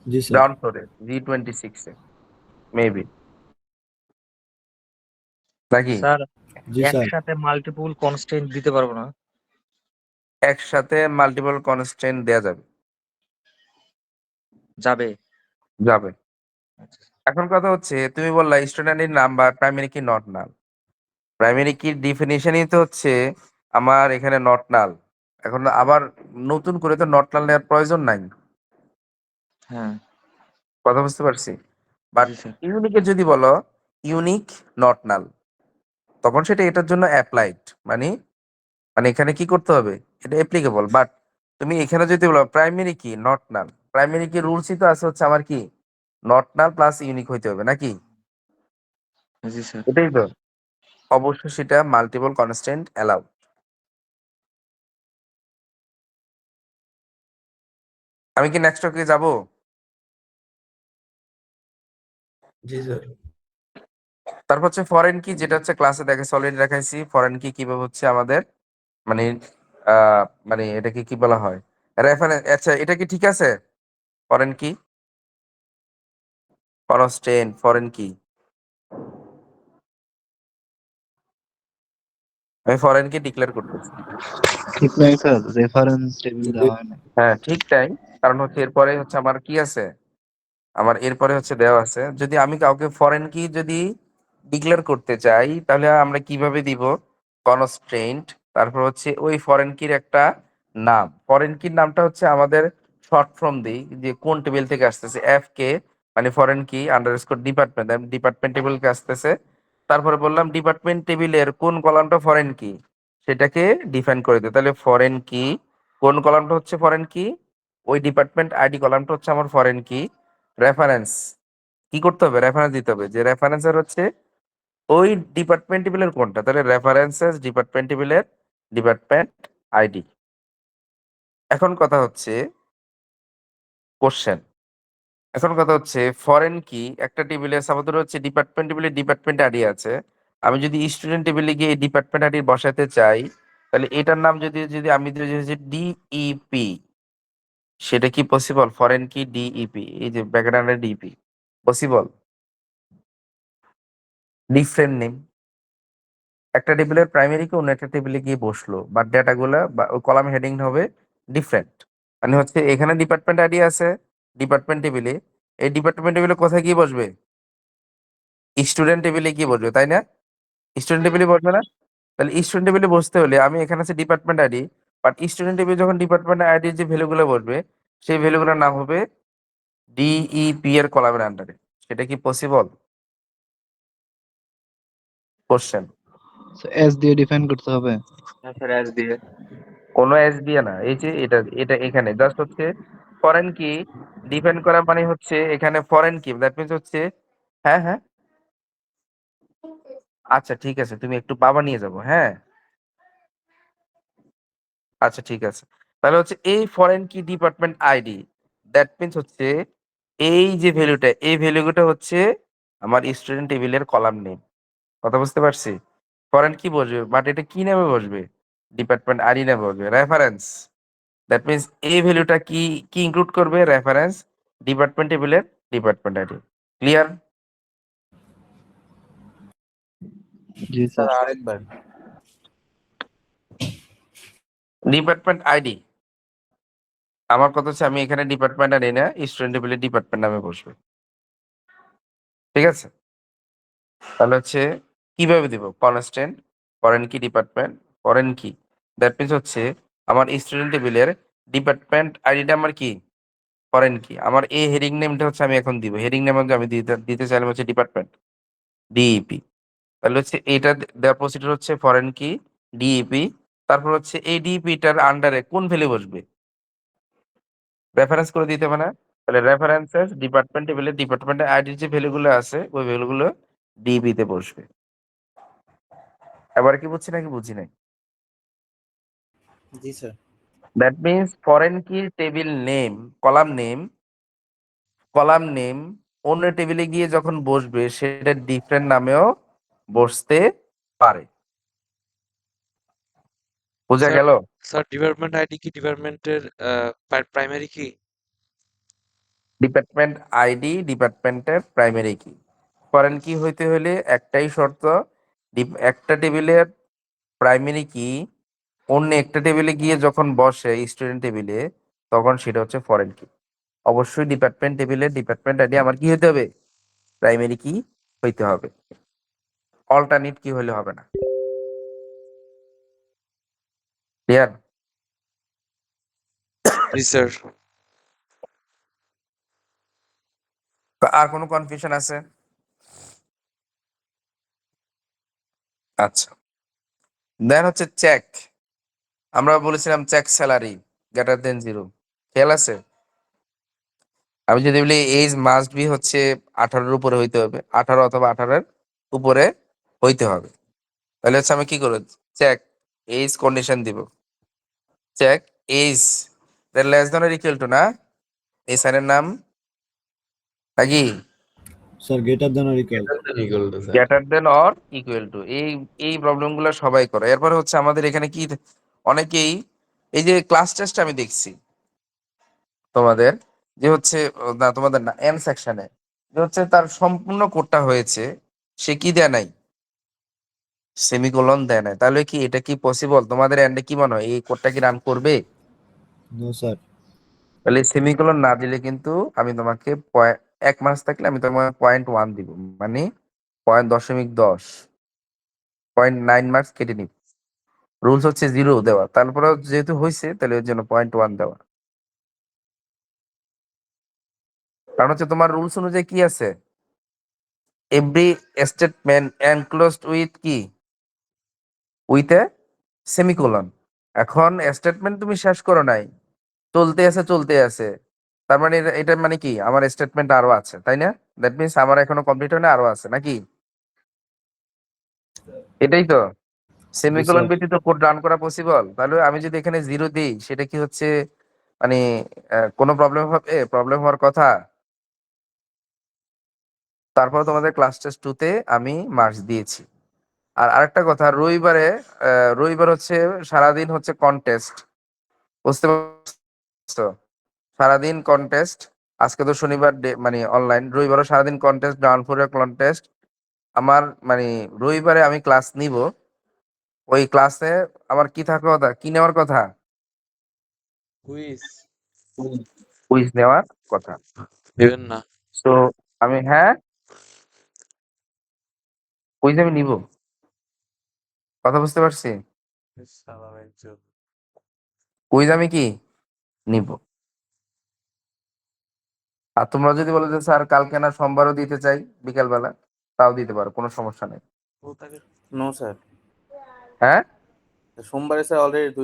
Ji, sir. গ্রাউন্ড ফ্লোরে G26 এ মেবি, নাকি? Sir Ji, sir. একসাথে মাল্টিপল কনস্ট্যান্ট দিতে পারবো না। একসাথে মাল্টিপল কনস্ট্যান্ট দেয়া যাবে, যাবে। যাবে। এখন কথা হচ্ছে তুমি বললা স্টুডেন্টের নাম্বার প্রাইমারি কি নট নাল। প্রাইমারি কি ডিফিনিশনই তো হচ্ছে আমার এখানে নট নাল। এখন আবার নতুন করে তো নট নাল নেওয়ার প্রয়োজন নাই। হ্যাঁ। কথা বুঝতে পারছি? But G sir. ইউনিকে যদি বলো ইউনিক নট নাল, তখন সেটা এটার জন্য অ্যাপ্লাইড। মানে মানে এখানে কি করতে হবে, এটা অ্যাপ্লিকেবল। বাট তুমি এখানে যদি বলো প্রাইমারি কি নট নাল, প্রাইমারি কি রুলসই তো আছে হচ্ছে আমার কি নট নাল প্লাস ইউনিক হইতে হবে নাকি? জি স্যার। এটাই তো। অবশ্যই সেটা মাল্টিপল কনস্ট্যান্ট অ্যালাউ। আমি কি নেক্সট টপিকে যাব? জি স্যার। তারপর হচ্ছে ফরেন কি, যেটা হচ্ছে ক্লাসে দেখাইছি, অলরেডি দেখাইছি ফরেন কি কিভাবে হচ্ছে আমাদের মানে মানে এটাকে কি বলা হয়, রেফারেন্স। আচ্ছা এটা কি ঠিক আছে? ফরেন কি, কনস্ট্যান্ট, ফরেন কি, আমি ফরেন কি ডিক্লেয়ার করতেছি। ঠিক নাই স্যার, রেফারেন্স টেবিল দেওয়া হয় না। হ্যাঁ ঠিক তাই, কারণ হচ্ছে এরপরে হচ্ছে আমার কি আছে, আমার এরপরে হচ্ছে দেওয়া আছে। যদি আমি কাউকে ফরেন কি যদি ডিক্লেয়ার করতে চাই তাহলে আমরা কিভাবে দিব, কনস্ট্রেন্ট, তারপর হচ্ছে ওই ফরেন কির একটা নাম। ফরেন কির নামটা হচ্ছে আমাদের শর্ট ফর্ম দিই যে কোন টেবিল থেকে আসতেছে, এফ কে মানে ফরেন কি আন্ডারস্কোর ডিপার্টমেন্ট, ডিপার্টমেন্ট টেবিলকে আসতেছে। তারপরে বললাম ডিপার্টমেন্ট টেবিলের কোন কলামটা ফরেন কি সেটাকে ডিফাইন করে দিই। তাহলে ফরেন কি কোন কলামটা হচ্ছে ফরেন কি, ওই ডিপার্টমেন্ট আইডি কলামটা হচ্ছে আমার ফরেন কি। রেফারেন্স কি করতে হবে, রেফারেন্স দিতে হবে, যে রেফারেন্সের হচ্ছে ওই ডিপার্টমেন্ট টেবিলের কোনটা, তাহলে রেফারেন্সেস ডিপার্টমেন্ট টেবিলের ডিপার্টমেন্ট আইডি। এখন কথা হচ্ছে কোশ্চেন, এখন কথা হচ্ছে ফরেন কি একটা টেবিলে সাপোজ হচ্ছে ডিপার্টমেন্ট টেবিলে ডিপার্টমেন্ট আইডি আছে, আমি যদি স্টুডেন্ট টেবিলে গিয়ে ডিপার্টমেন্ট আইডি বসাতে চাই তাহলে এটার নাম যদি যদি আমি ডিইপি, সেটা কি পসিবল? ফরেন কি ডিইপি, এই যে ব্যাকগ্রাউন্ডে ডিপি পসিবল? ডিফারেন্ট নেম, একটা টেবিলের প্রাইমারি কি অন্য একটা টেবিলে গিয়ে বসলো, বাট ডেটাগুলো বা ওই কলাম হেডিং হবে ডিফারেন্ট। মানে হচ্ছে এখানে ডিপার্টমেন্ট আইডি আছে ডিপার্টমেন্ট টেবিলে, এই ডিপার্টমেন্ট টেবিলে কোথায় গিয়ে বসবে, স্টুডেন্ট টেবিলে গিয়ে বসবে, তাই না? স্টুডেন্ট টেবিলে বসবে না? তাহলে স্টুডেন্ট টেবিলে বসতে হলে আমি এখানে আছে ডিপার্টমেন্ট আইডি, বাট স্টুডেন্ট টেবিলে যখন ডিপার্টমেন্ট আইডির যে ভ্যালুগুলো বসবে সেই ভ্যালুগুলোর নাম হবে ডিইপি এর কলামের আন্ডারে। সেটা কি পসিবল? কোশ্চেন। এস দিয়ে ডিফাইন করতে হবে। হ্যাঁ স্যার, এস দিয়ে। কোনো এস দিয়ে না, এই যে এটা এটা এখানে জাস্ট হচ্ছে ফরেন কি ডিফাইন করা মানে হচ্ছে এখানে ফরেন কি দ্যাট মিন্স হচ্ছে, হ্যাঁ হ্যাঁ আচ্ছা ঠিক আছে, তুমি একটু বাবা নিয়ে যাবো, হ্যাঁ আচ্ছা ঠিক আছে। তাহলে হচ্ছে এই ফরেন কি ডিপার্টমেন্ট আইডি দ্যাট মিন্স হচ্ছে এই যে ভ্যালুটা, এই ভ্যালুটা হচ্ছে আমার স্টুডেন্ট টেবিলের কলাম নেম। কথা বুঝতে পারছি? ফরেন কি বসবে, বাট এটা কি নামে বসবে, ডিপার্টমেন্ট আইডি নামে বসবে, রেফারেন্স। দ্যাট মিন্স এই ভ্যালুটা কি কি ইনক্লুড করবে, রেফারেন্স ডিপার্টমেন্ট টেবিলের ডিপার্টমেন্ট আইডি। ক্লিয়ার? জি স্যার স্যার। আরেকবার। ডিপার্টমেন্ট আইডি, আমার কথা হচ্ছে আমি এখানে ডিপার্টমেন্ট আইডি না স্টুডেন্ট টেবিলের ডিপার্টমেন্ট নামে বসবে, ঠিক আছে? তাহলে হচ্ছে কিভাবে দিব, কনস্ট্যান্ট ফরেন কি ডিপার্টমেন্ট ফরেন কি দ্যাট মিন্স হচ্ছে আমার স্টুডেন্ট টেবিলের ডিপার্টমেন্ট আইডিটা আমার কি ফরেন কি, আমার এই হেডিং নেমটা হচ্ছে আমি এখন দিব, হেডিং নেম আমি দিতে দিতে চাইলাম হচ্ছে ডিপার্টমেন্ট ডিইপি। তাহলে হচ্ছে এইটা দেওয়ার প্রসিডিউর হচ্ছে ফরেন কি ডিইপি, তারপর হচ্ছে এই ডিইপিটার আন্ডারে কোন ভ্যালু বসবে, রেফারেন্স করে দিতে হবে না? তাহলে রেফারেন্সেস ডিপার্টমেন্ট টেবিলে ডিপার্টমেন্টের আইডির যে ভ্যালুগুলো আছে ওই ভ্যালুগুলো ডিইপি তে বসবে। এবার কি বুঝছি নাকি বুঝি নাই? জি sir. That means foreign key table name, column name অন্য টেবিলে গিয়ে যখন বসবে সেটা ডিফারেন্ট নামেও বসতে পারে। বোঝা স্যার গেল? স্যার ডিপার্টমেন্ট আইডি কি ডিপার্টমেন্টের প্রাইমারি কি? ডিপার্টমেন্ট আইডি ডিপার্টমেন্টের প্রাইমারি কি। ফরেন কি হইতে হলে একটাই শর্ত, একটা টেবিলের প্রাইমারি কি অন্য একটা টেবিলে গিয়ে যখন বসে স্টুডেন্ট টেবিলে তখন সেটা হচ্ছে ফরেন কি। অবশ্যই ডিপার্টমেন্ট টেবিলে ডিপার্টমেন্ট আইডি আমার কি হতে হবে, প্রাইমারি কি হইতে হবে, অল্টারনেট কি হলে হবে না। ক্লিয়ার? জি স্যার। আর কোনো কনফিউশন আছে? আচ্ছা, দেন হচ্ছে চেক, আমরা বলেছিলাম চেক স্যালারি গ্রেটার দেন 0, খেয়াল আছে? আমি যদি বলি এজ মাস্ট বি হচ্ছে 18-এর উপরে হইতে হবে, 18 অথবা 18-এর উপরে হইতে হবে, তাহলে হচ্ছে আমি কি করব, চেক এজ কন্ডিশন দিব, check age less than or equal to না, এই সাইনের নাম নাকি Sir, greater than or equal. Greater than or equal two, এই প্রবলেমগুলো সবাই করে। এরপরে হচ্ছে আমাদের এখানে কি অনেকেই এই যে ক্লাস টেস্ট আমি দেখছি তোমাদের যে হচ্ছে না তোমাদের না এন সেকশনে যে হচ্ছে তার সম্পূর্ণ কোডটা হয়েছে, সে কি দেয় নাই, সেমিকোলন দেয় নাই, তাহলে কি এটা কি পসিবল তোমাদের এন্ডে কি মনে হয় এই কোডটা কি রান করবে? No, sir. তাহলে সেমিকোলন না দিলে কিন্তু আমি তোমাকে 1 মাস থাকলে আমি তোমাকে 0.1 দিব, মানে 0.10 0.9 মার্কস কেটে নিব। রুলস হচ্ছে 0 দেওয়া, তারপরে যেহেতু হয়েছে তাহলে ওর জন্য 0.1 দেওয়া। কারণ হচ্ছে তোমার রুলস অনুযায়ী কি আছে, এভরি স্টেটমেন্ট এনক্লোজড উইথ কি, উইথ এ সেমিকোলন। এখন স্টেটমেন্ট তুমি শেষ করো নাই, চলতে আছে, তার মানে এটা মানে কি আমার স্টেটমেন্ট আরো আছে, তাই না? দ্যাট মিনস আমার এখনো কমপ্লিট হয় না, আরো আছে নাকি, এটাই তো। Semicolon sir. ব্যতীত কোড রান করা পসিবল? তাহলে আমি যদি এখানে 0 দিই সেটা কি হচ্ছে মানে কোনো প্রবলেম হবে? প্রবলেম হওয়ার কথা। তারপর তোমাদের ক্লাস টেস্ট 2-তে আমি মার্কস দিয়েছি। আর আরেকটা কথা, রবিবার হচ্ছে সারাদিন হচ্ছে কন্টেস্ট, বুঝতে পারছো? সারাদিন কন্টেস্ট। আজকে তো শনিবার মানে অনলাইন, রবিবারও সারাদিন কন্টেস্ট, গ্রাউন্ড ফ্লোরে কন্টেস্ট। আমার মানে রবিবারে আমি ক্লাস নিব, ওই ক্লাসে আমার কি থাকার কথা, কি নেওয়ার কথা, কুইজ কুইজ নেওয়ার কথা। দিবেন না? তো আমি কুইজ আমি নিব, কথা বুঝতে পারছি, কুইজ আমি কি নিব। আর তোমরা যদি বলো যে স্যার কালকে না সোমবারও দিতে চাই বিকেলবেলা, তাও দিতে পারো, কোনো সমস্যা নেই। নো স্যার, হ্যাঁ, সোমবারে স্যার অলরেডি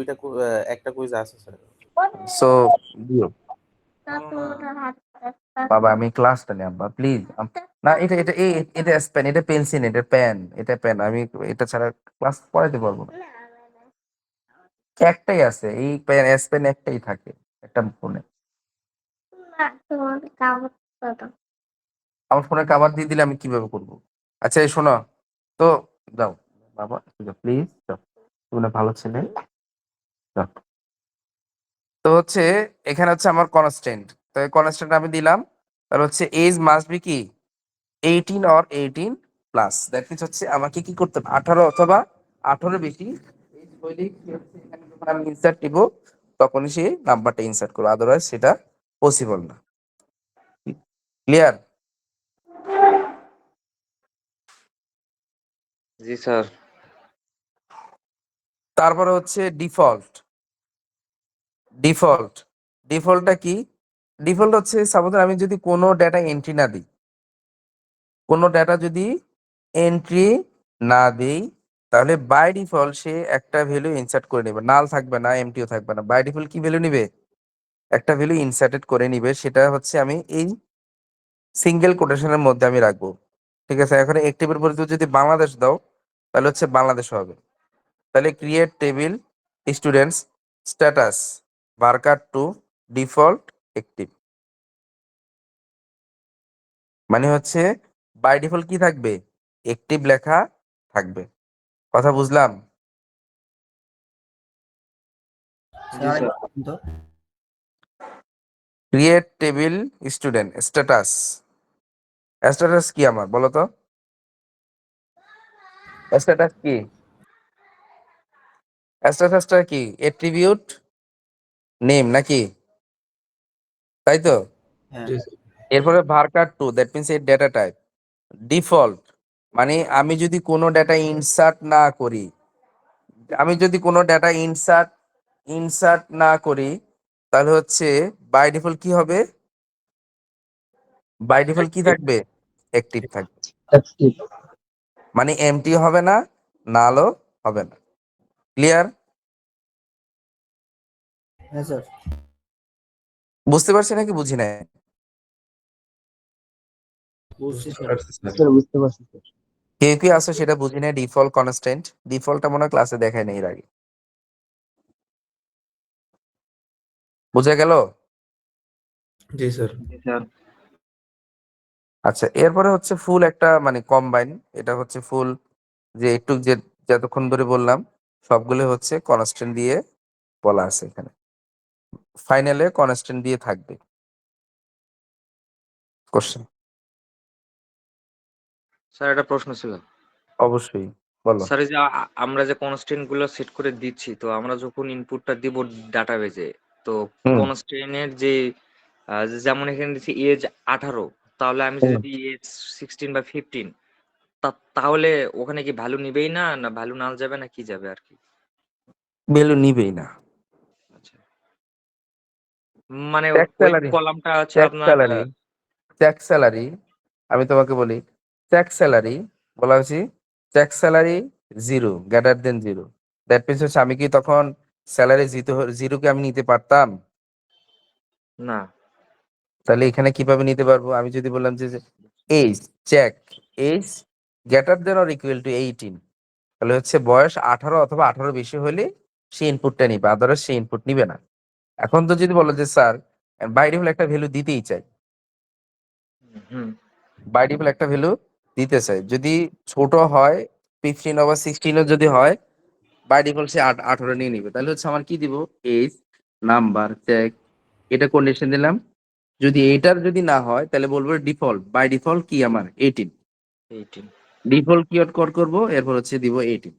একটা কুইজ আছে স্যার। সো দিও বাবা, আমি ক্লাসটা নেই আব্বা প্লিজ। না এটা এটা এটা পেন, এটা পেন্সিল, এটা পেন, এটা পেন, আমি এটা ছাড়া ক্লাস পড়াইতে পারবো না। একটাই আছে, এই পেন এস পেন একটাই থাকে একটা ফোনে। আমার ফোনে কভার দিয়ে দিলে আমি কিভাবে করব? আচ্ছা এই শোনো তো, যাও বাবা প্লিজ যাও, তুমি না ভালো ছেলে, যাও। তো হচ্ছে এখানে হচ্ছে আমার কনস্ট্যান্ট, তো এই কনস্ট্যান্ট আমি দিলাম, তাহলে হচ্ছে এজ মাস্ট বি কি 18 অর 18 প্লাস। দ্যাট মিনস হচ্ছে আমাকে কি করতে হবে, 18 অথবা 18 বেশি age হইলেই কি হচ্ছে এখানে যখন আমি ইনসার্ট দিব তখনই সেই নাম্বারটা ইনসার্ট করবো, আদারওয়াইজ সেটা পসিবল না। ক্লিয়ার? জি স্যার। তারপরে হচ্ছে ডিফল্ট। ডিফল্ট ডিফল্টটা কি? ডিফল্ট হচ্ছে সাপোজ আমি যদি কোনো ডেটা এন্ট্রি না দিই, কোনো ডেটা যদি এন্ট্রি না দেই, তাহলে বাই ডিফল্ট সে একটা ভ্যালু ইনসার্ট করে নেবে, নাল থাকবে না, এমটিও থাকবে না, বাই ডিফল্ট কি ভ্যালু নিবে, একটা ভ্যালু ইনসার্টেড করে নিবে, সেটা হচ্ছে আমি এই সিঙ্গেল কোটেশনের মধ্যে আমি রাখবো। ঠিক আছে, এখানে অ্যাক্টিভের পরিবর্তে যদি বাংলাদেশ দাও তাহলে হচ্ছে বাংলাদেশ হবে। তাহলে create table students status varchar two default active, মানে হচ্ছে বাই ডিফল্ট কি থাকবে, অ্যাক্টিভ লেখা থাকবে। কথা বুঝলাম? জি স্যার। তো create table student status, status কি আমার বলো তো, স্ট্যাটাস কি, স্ট্যাটাসটা কি অ্যাট্রিবিউট নেম নাকি, তাই তো? হ্যাঁ জি স্যার। এরপরে ভার্কার টু, দ্যাট মিনস এর ডেটা টাইপ। ডিফল্ট মানে আমি যদি কোনো ডেটা ইনসার্ট না করি, আমি যদি কোনো ডেটা ইনসার্ট না করি তাহলে হচ্ছে বাই ডিফল্ট কি হবে, বাই ডিফল্ট কি থাকবে, অ্যাক্টিভ থাকবে, অ্যাক্টিভ। মানে এমটি হবে না, নালও হবে না। ক্লিয়ার? হ্যাঁ স্যার। বুঝতে পারছি নাকি বুঝি নাই? বুঝছি বুঝতে স্যার। পারছি স্যার। স্যার বুঝতে পারছি স্যার। কেউ কি আসো সেটা বুঝি না, ডিফল্ট কনস্ট্যান্ট, ডিফল্টটা মনে হয় ক্লাসে দেখায় নেই এর আগে। বুঝা গেল? জি স্যার। জি স্যার। আচ্ছা, এরপরে হচ্ছে ফুল একটা মানে কম্বাইন, এটা হচ্ছে ফুল যে একটু যে যতক্ষণ ধরে বললাম সবগুলো হচ্ছে কনস্ট্যান্ট দিয়ে বলা আছে এখানে, ফাইনালে কনস্ট্যান্ট দিয়ে থাকবে কোশ্চেন। স্যার একটা প্রশ্ন ছিল। অবশ্যই বলো। স্যার এই যে আমরা যে কনস্ট্রেন্ট গুলো সেট করে দিচ্ছি, তো আমরা যখন ইনপুটটা দিব ডাটাবেজে, তো হুম কনস্ট্রেন্টের যে যেমন এখানে দিচ্ছি এজ 18, তাহলে আমি হুম। যদি এজ 16 বা 15, তাহলে ওখানে কি ভ্যালু নিবেই না, না ভ্যালু নাল যাবে, না কি যাবে আর কি? ভ্যালু নিবেই না। আচ্ছা, মানে ট্যাক্স ওই স্যালারি, কলামটা আছে ট্যাক্স আপনার স্যালারি, ট্যাক্স স্যালারি, আমি তোমাকে বলি ট্যাক্স স্যালারি বলা হয়েছে, tax salary zero greater than zero, that means হচ্ছে আমি কি তখন স্যালারি জিরোকে আমি নিতে পারতাম? না। তাহলে এখানে কিভাবে নিতে পারবো? আমি যদি বললাম যে age check, age greater than or equal to 18, তাহলে হচ্ছে বয়স 18 অথবা 18 বেশি হলে সে ইনপুটটা নিবে, আদারওয়াইজ সে ইনপুট নিবে না। এখন তো যদি বলো যে স্যার বাই ডিফল্ট একটা ভ্যালু দিতেই চাই, হুম। বাই ডিফল্ট একটা ভ্যালু দিতে চাই, যদি ছোট হয় 15 অথবা 16 যদি হয় বাই ডিফল্ট সে 18 নিয়ে নিবে, তাহলে হচ্ছে আমার কি দিব, এজ নাম্বার চেক, এটা কন্ডিশন দিলাম। যদি এটার যদি না হয় তাহলে বলবো ডিফল্ট, বাই ডিফল্ট কি আমার 18, 18। ডিফল্ট কি কোড করব, এরপর হচ্ছে দিব 18।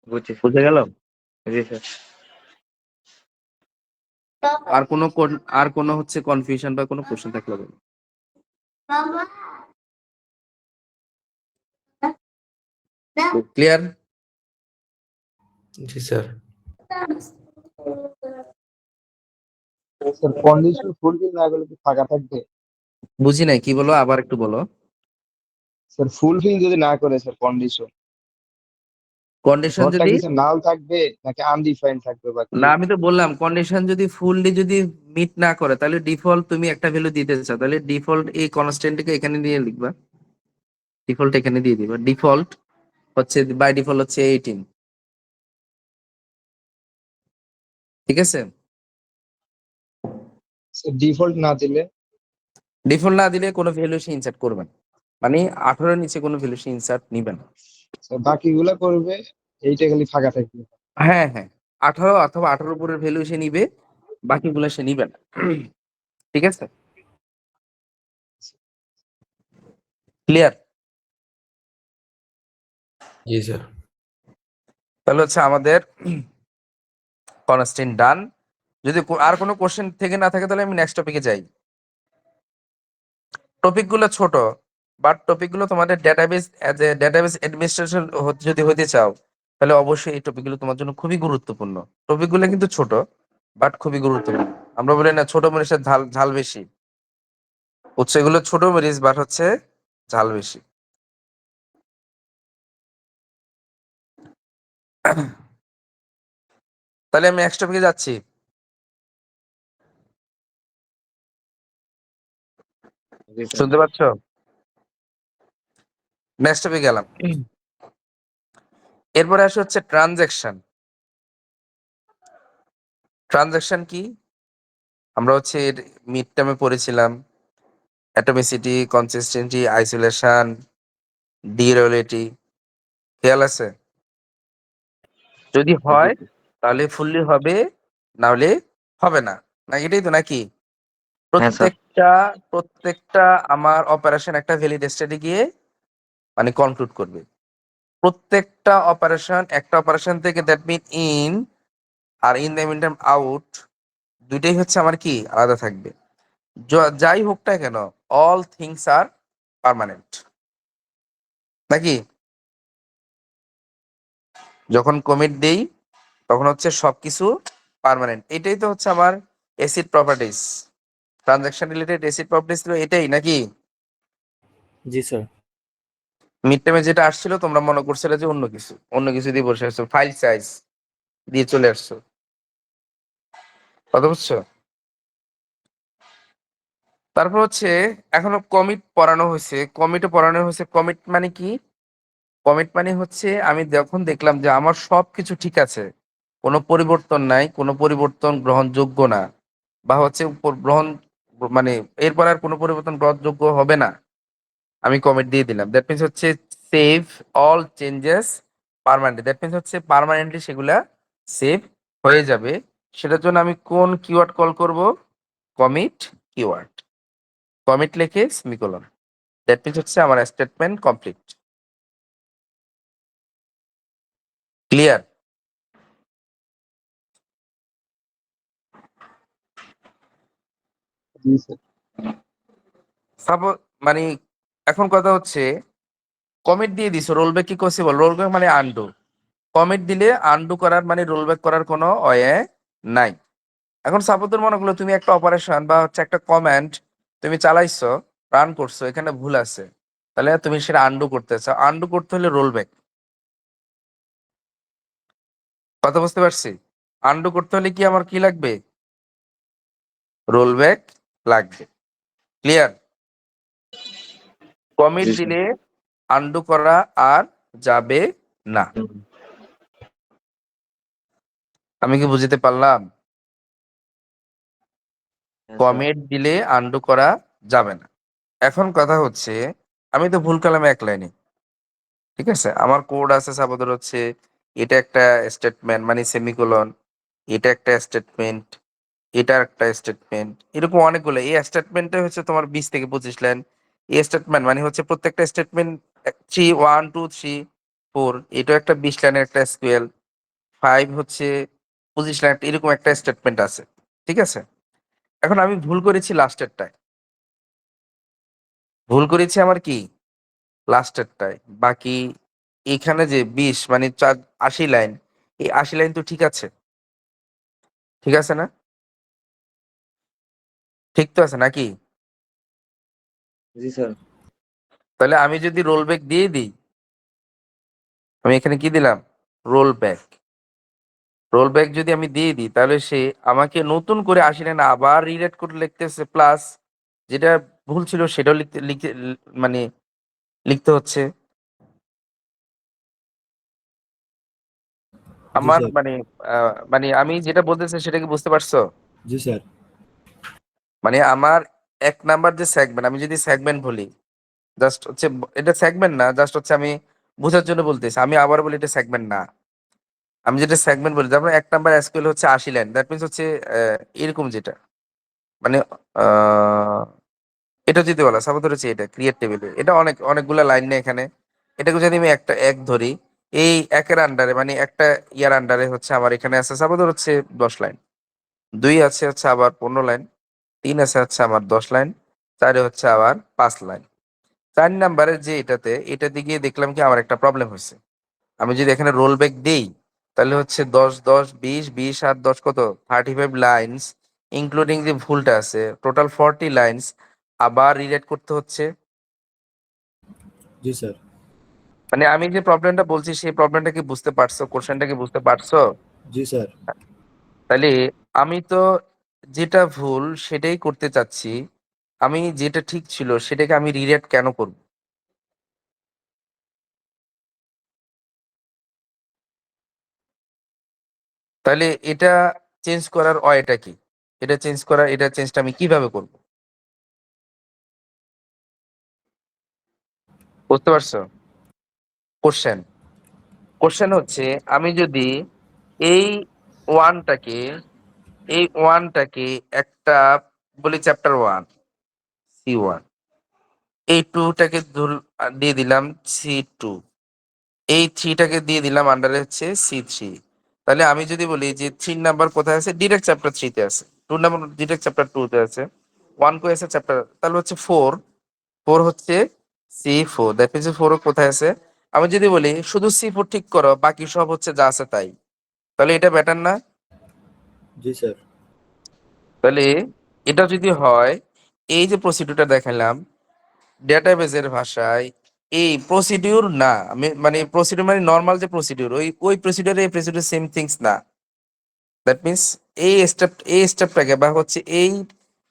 বুঝছি স্যার। বুঝে গেল? জি স্যার। আর কোনো হচ্ছে কনফিউশন বা কোনো কোশ্চেন থাকলে বলো। ক্লিয়ার? জি স্যার। স্যার কন্ডিশন ফুলফিল না করলে কি ফাঁকা থাকবে? বুঝি নাই, কি বলো আবার একটু বলো। স্যার ফুলফিল যদি না করে স্যার কন্ডিশন, কন্ডিশন ঘরটা যদি কি স্যার নাল থাকবে নাকি আনডিফাইন্ড থাকবে বা কি? না, আমি তো বললাম কন্ডিশন যদি ফুললি যদি মিট না করে তাহলে ডিফল্ট তুমি একটা ভ্যালু দিতে চাও, তাহলে ডিফল্ট এই কনস্ট্যান্টকে এখানে দিয়ে লিখবা, ডিফল্ট এখানে দিয়ে দিবা, ডিফল্ট হচ্ছে বাই ডিফল্ট হচ্ছে 18, ঠিক আছে? স্যার ডিফল্ট না দিলে? ডিফল্ট না দিলে কোনো ভ্যালু সে ইনসার্ট করবে না, মানে 18 এর নিচে কোনো ভ্যালু সে ইনসার্ট নিবে না। স্যার বাকিগুলা করবে, এইটা খালি ফাঁকা থাকবে। হ্যাঁ হ্যাঁ, 18 অথবা 18 উপরের ভ্যালু সে নিবে, বাকিগুলো সে নিবে না। ঠিক আছে, ক্লিয়ার? জি স্যার। তাহলে হচ্ছে আমাদের কনস্ট্যান্ট ডান। যদি আর কোনো কোশ্চেন থেকে না থাকে তাহলে আমি নেক্সট টপিকে যাই। টপিকগুলো ছোট, বাট টপিকগুলো তোমাদের database as a database administration যদি হতে চাও তাহলে অবশ্যই এই টপিকগুলো তোমার জন্য খুবই গুরুত্বপূর্ণ। টপিকগুলো কিন্তু ছোট বাট খুবই গুরুত্বপূর্ণ। আমরা বলি না ছোট মরিচের ঝাল ঝাল বেশি, হচ্ছে এগুলো ছোট মরিচ বাট হচ্ছে ঝাল বেশি। তাহলে আমি নেক্সট টপিকে যাচ্ছি। জি স্যার। শুনতে পাচ্ছ? নেক্সট টপিকে গেলাম। এরপরে আসে হচ্ছে ট্রানজ্যাকশন। ট্রানজ্যাকশন কি? আমরা হচ্ছে মিড টার্মে পড়েছিলাম অ্যাটমিসিটি, কনসিস্টেন্সি, আইসোলেশন, ডিউরেবিলিটি, খেয়াল আছে? যদি হয় তাহলে ফুললি হবে, না হলে হবে না, না এটাই তো নাকি? হ্যাঁ স্যার। প্রত্যেকটা আমার অপারেশন একটা ভ্যালিড স্টেটে গিয়ে মানে কনক্লুড করবে। প্রত্যেকটা অপারেশন একটা অপারেশন থেকে দ্যাট মিন ইন আর in the meantime out, দুইটাই হচ্ছে আমার কি আলাদা থাকবে। যাই হোক না কেন অল থিংস আর পার্মানেন্ট, নাকি? যখন কমিট দেই তখন হচ্ছে সবকিছু পার্মানেন্ট, এটাই তো হচ্ছে আমার acid properties, transaction related acid properties ছিল এটাই নাকি? জি স্যার। মিড টার্মে যেটা আসছিল তোমরা মনে করছিলে যে অন্য কিছু দিয়ে বসে আসছো, ফাইল সাইজ দিয়ে চলে আসছো, কথা বুঝছো? তারপর হচ্ছে এখনো কমিট পড়ানো হয়েছে, কমিট মানে কি? কমিট মানে হচ্ছে আমি যখন দেখলাম যে আমার সবকিছু ঠিক আছে, কোনো পরিবর্তন নাই, কোনো পরিবর্তন গ্রহণযোগ্য না, বা হচ্ছে মানে এরপর আর কোনো পরিবর্তন গ্রহণযোগ্য হবে না, আমি কমিট দিয়ে দিলাম। দ্যাট মিনস হচ্ছে save all changes permanently. That means হচ্ছে পার্মানেন্টলি সেগুলা সেভ হয়ে যাবে। সেটার জন্য আমি কোন কিওয়ার্ড কল করব? Commit keyword. কমিট লিখে সেমিকোলন। দ্যাট মিনস হচ্ছে আমার স্টেটমেন্ট কমপ্লিট। ক্লিয়ার? জি স্যার। সাপোজ মানে এখন কথা হচ্ছে কমিট দিয়ে দিছো, রোল ব্যাক কি করছে বল? রোল ব্যাক মানে আনডু। কমিট দিলে আনডু করার মানে রোল ব্যাক করার কোনো ওয়ে নাই। এখন সাপোজ মনে করলো তুমি একটা অপারেশন বা হচ্ছে একটা কমান্ড তুমি চালাইছো, রান করছো, এখানে ভুল আছে, তাহলে তুমি সেটা আনডু করতে চাও। আনডু করতে হলে রোল ব্যাক। কথা বুঝতে পারছি? আনডু করতে হলে কি আমার কি লাগবে? রোল ব্যাক লাগবে। ক্লিয়ার? কমিট জি স্যার। দিলে আনডু করা আর যাবে না। আমি কি বুঝতে পারলাম? হ্যাঁ স্যার। কমিট দিলে আনডু করা যাবে না। এখন কথা হচ্ছে আমি তো ভুল কালামে এক লাইনে, ঠিক আছে, আমার কোড আছে সাপোজ হচ্ছে এটা একটা স্টেটমেন্ট মানে সেমিকোলন, এটা একটা স্টেটমেন্ট, এটা একটা স্টেটমেন্ট, এরকম অনেকগুলো। এই স্টেটমেন্টে হচ্ছে তোমার 20 থেকে 25 লাইন। এই স্টেটমেন্ট মানে হচ্ছে প্রত্যেকটা স্টেটমেন্ট 3 1 2 3 4, এটা একটা 20 লাইনের একটা এসকিউএল। 5 হচ্ছে 25 লাইন, এরকম একটা স্টেটমেন্ট আছে, ঠিক আছে। এখন আমি ভুল করেছি লাস্টেরটায়, ভুল করেছি আমার কি লাস্টেরটায়। বাকি এখানে যে 20 মানে 80 লাইন, এই 80 লাইন তো ঠিক আছে, ঠিক আছে না? ঠিক তো আছে নাকি? জি স্যার। তাহলে আমি যদি রোল ব্যাক দিয়ে দিই, আমি এখানে কি দিলাম? Roll back. রোল ব্যাক যদি আমি দিয়ে দিই তাহলে সে আমাকে নতুন করে 80 লাইন আবার রিরাইট করে লিখতেছে, প্লাস যেটা ভুল ছিল সেটাও লিখতে লিখতে মানে লিখতে হচ্ছে। জি আমার স্যার। মানে আমি যেটা বলতেছি সেটা কি বুঝতে পারছো? জি স্যার। মানে আমার 1 নাম্বার যে সেগমেন্ট, আমি যদি সেগমেন্ট বলি, জাস্ট হচ্ছে এটা সেগমেন্ট না, জাস্ট হচ্ছে আমি বোঝার জন্য বলতেছি। আমি আবার বলি এটা সেগমেন্ট না। আমি যেটা সেগমেন্ট বলি, যেমন 1 নাম্বার এসকিউএল হচ্ছে 80 লাইন, দ্যাট মিনস হচ্ছে এরকম যেটা মানে এটা যদি বলা সাপোজ হচ্ছে এটা ক্রিয়েট টেবিলে, এটা অনেকগুলা লাইন নেই এখানে। এটাকে যদি আমি একটা এক ধরি, এই একের আন্ডারে মানে একটা ইয়ার আন্ডারে হচ্ছে আমার এখানে আছে সাপোজ হচ্ছে 10 লাইন, 2 আছে হচ্ছে আবার 15 লাইন, 3 আছে হচ্ছে আমার 10 লাইন, 4 হচ্ছে আবার 5 লাইন। 4 নাম্বারের যে এটাতে গিয়ে দেখলাম কি আমার একটা প্রবলেম হয়েছে। আমি যদি এখানে রোল ব্যাক দেই তাহলে হচ্ছে 10 10 20 20 আর 10 কত 35 লাইন্স, ইনক্লুডিং যে ভুলটা আছে টোটাল 40 লাইন্স আবার রিরাইট করতে হচ্ছে। জি স্যার। মানে আমি যে প্রবলেমটা বলছি সেই প্রবলেমটা কি বুঝতে পারছো? কোশ্চেনটা কি বুঝতে পারছো? জি স্যার। তাহলে আমি তো যেটা ভুল সেটাই করতে চাচ্ছি, আমি যেটা ঠিক ছিল সেটাকে আমি রিরাইট কেন করব? তাহলে এটা চেঞ্জ করার ওয়েটা কি? এটা চেঞ্জটা আমি কিভাবে করব? বুঝতে পারছো? কোশ্চেন কোশ্চেন হচ্ছে আমি যদি এই ওয়ানটাকে এই ওয়ানটাকে একটা বলি চ্যাপ্টার 1 C1, এই 2টাকে দিয়ে দিলাম C2, এই 3টাকে দিয়ে দিলাম আন্ডারে হচ্ছে C3। তাহলে আমি যদি বলি যে 3 নাম্বার কোথায় আছে, ডিরেক্ট চ্যাপ্টার 3-তে আছে। 2 নাম্বার ডিরেক্ট চ্যাপ্টার 2-তে আছে। 1 কই আছে চ্যাপ্টার, তাহলে হচ্ছে 4 হচ্ছে C4। দ্যাট মিনস 4 কোথায় আছে? আমি যদি বলি শুধু C4 ঠিক করো, বাকি সব হচ্ছে যা আছে তাই, তাহলে এটা বেটার না? জি স্যার। তাহলে এটা যদি হয়, এই যে প্রসিডিউরটা দেখালাম ডেটাবেজের ভাষায়, এই প্রসিডিউর না, আমি মানে প্রসিডিউর মানে নর্মাল যে প্রসিডিউর, ওই প্রসিডিউর এই প্রসিডিউর সেম থিংস না। দ্যাট মিনস এই স্টেপটাকে বা হচ্ছে এই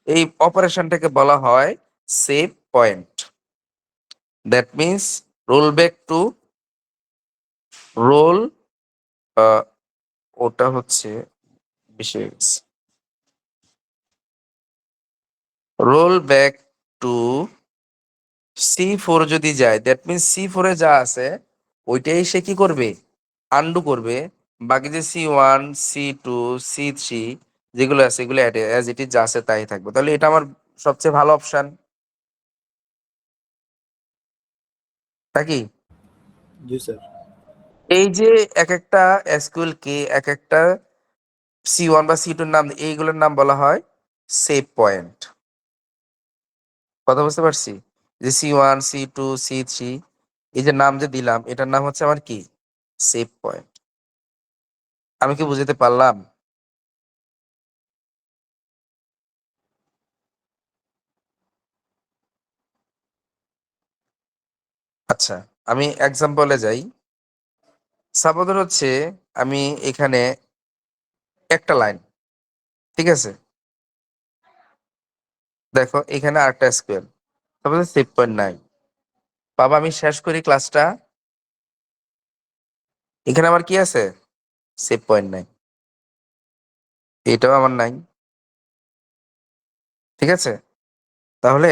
এই অপারেশনটাকে বলা হয় save point. That means roll back to roll, ওটা হচ্ছে রোল ব্যাক টু C4 যদি যায়, দ্যাট মিন্স C4 এ যা আছে ওইটাই সে কি করবে, আন্ডু করবে। বাকি যে C1 C2 C3 যেগুলো আছে এগুলো অ্যাজ ইট ইজ যা আছে তাই থাকবে। তাহলে এটা আমার সবচেয়ে ভালো অপশন নাকি? जी सर। এই যে এক একটা এসকিউএল কে এক একটা C1 বা C2 নাম, এইগুলোর নাম বলা হয় সেভ পয়েন্ট। কথা বুঝতে পারছি? যে C1 C2 C3 এই যে নাম যে দিলাম এটার নাম হচ্ছে আমার কি, সেভ পয়েন্ট। আমি কি বুঝাতে পারলাম? আচ্ছা, আমি এক্সাম্পলে যাই। সাপোজ হচ্ছে আমি এখানে একটা লাইন, ঠিক আছে, দেখো এখানে আরেকটা স্কোয়ার, তারপরে সেভ পয়েন্ট নাই। বাবা আমি শেষ করি ক্লাসটা, এখানে আমার কি আছে, সেভ পয়েন্ট নাই, এটাও আমার নাই, ঠিক আছে। তাহলে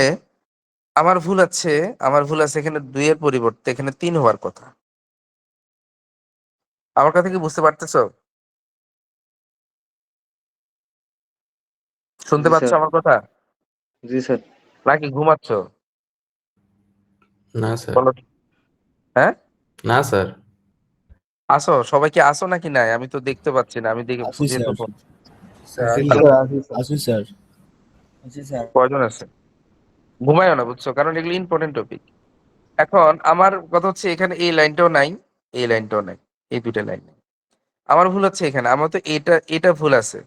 আমার ভুল আছে, এখানে 2 এর পরিবর্তে এখানে 3 হওয়ার কথা। আমার কথা কি বুঝতে পারতেছো? শুনতে জি পাচ্ছ স্যার। আমার কথা জি স্যার। নাকি ঘুমাচ্ছ? না স্যার। বলো। হ্যাঁ, না স্যার। আসো সবাই কি আসো নাকি নাই, আমি তো দেখতে পাচ্ছি না, আমি দেখে आशीष যেহেতু सर। ফোন। আসি তাহলে স্যার, আসি স্যার। आशीष सर। কয়জন আছে? ঘুমায়ও না বুঝছো, কারণ এগুলো ইম্পর্টেন্ট টপিক। এখন আমার কথা হচ্ছে এখানে এই লাইনটাও নাই, এই লাইনটাও নাই, এই দুইটা লাইন নাই। আমার ভুল হচ্ছে এখানে, আমার তো এটা ভুল আছে,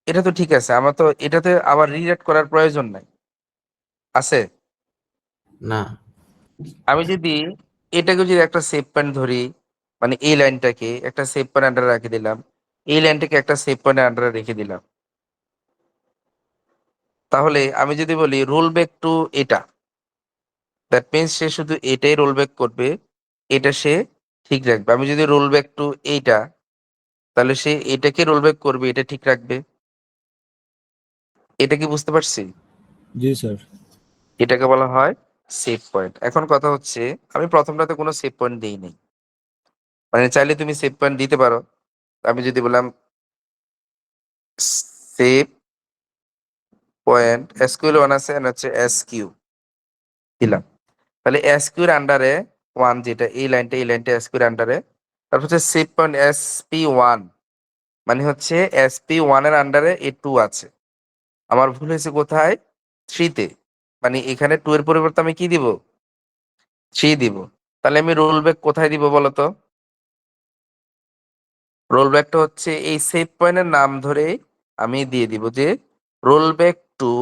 এটা তো ঠিক আছে, আমার তো এটাতে আবার রিরাইট করার প্রয়োজন নাই, আছে? না। আমি যদি এটাকে যদি একটা সেভ পয়েন্ট ধরি, মানে এই লাইনটাকে একটা সেভ পয়েন্ট আন্ডারে রেখে দিলাম, এই লাইনটাকে একটা সেভ পয়েন্ট আন্ডারে রেখে দিলাম, তাহলে আমি যদি বলি রোল ব্যাক টু এটা, দ্যাট মিন্স সে শুধু এটাই রোল ব্যাক করবে, এটা সে ঠিক রাখবে। আমি যদি রোল ব্যাক টু এইটা, তাহলে সে এটাকে রোল ব্যাক করবে, এটা ঠিক রাখবে। এটা কি বুঝতে পারছি? जी सर। এটাকে বলা হয় সেভ পয়েন্ট। এখন কথা হচ্ছে আমি প্রথমটাতে কোনো সেভ পয়েন্ট দেই নাই, মানে চাইলে তুমি সেভ পয়েন্ট দিতে পারো। আমি যদি বললাম সেভ পয়েন্ট এসকিউএল 1 আছে and হচ্ছে এসকিউ দিলাম, তাহলে এসকিউর আন্ডারে 1 যেটা এই লাইনটা এসকিউর আন্ডারে, তারপর হচ্ছে সেভ পয়েন্ট SP1, মানে হচ্ছে SP1 এর আন্ডারে এ 2 আছে। আমার ভুল হয়েছে কোথায়, 3 তে, মানে এখানে 2 এর পরিবর্তে আমি কি দিব, 3 দিব। তাহলে আমি রোল ব্যাক কোথায় দিব বলো তো? রোল ব্যাকটা হচ্ছে এই সেভ পয়েন্টের নাম ধরে আমি দিয়ে দিব যে role back two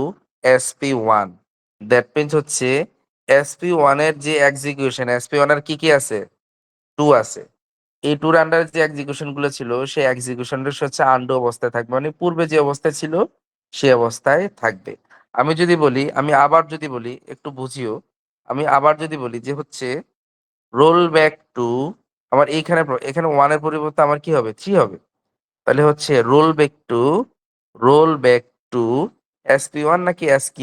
SP1। That means হচ্ছে SP1 এর যে এক্সিকিউশন, SP1 এর কি আছে, 2 আছে। এই 2 এর আন্ডারে যে এক্সিকিউশন গুলো ছিল সেই এক্সিকিউশনটা হচ্ছে আন্ডু অবস্থায় থাকবে, মানে পূর্বে যে অবস্থায় ছিল সেই অবস্থায় থাকবে। আমি যদি বলি, আমি আবার যদি বলি, একটু বুঝিও, আমি আবার যদি বলি যে হচ্ছে রোল ব্যাক টু, আমার এখানে 1 এর পরিবর্তে আমার কি হবে, 3 হবে। তাহলে হচ্ছে রোল ব্যাক টু SP1 নাকি SQ?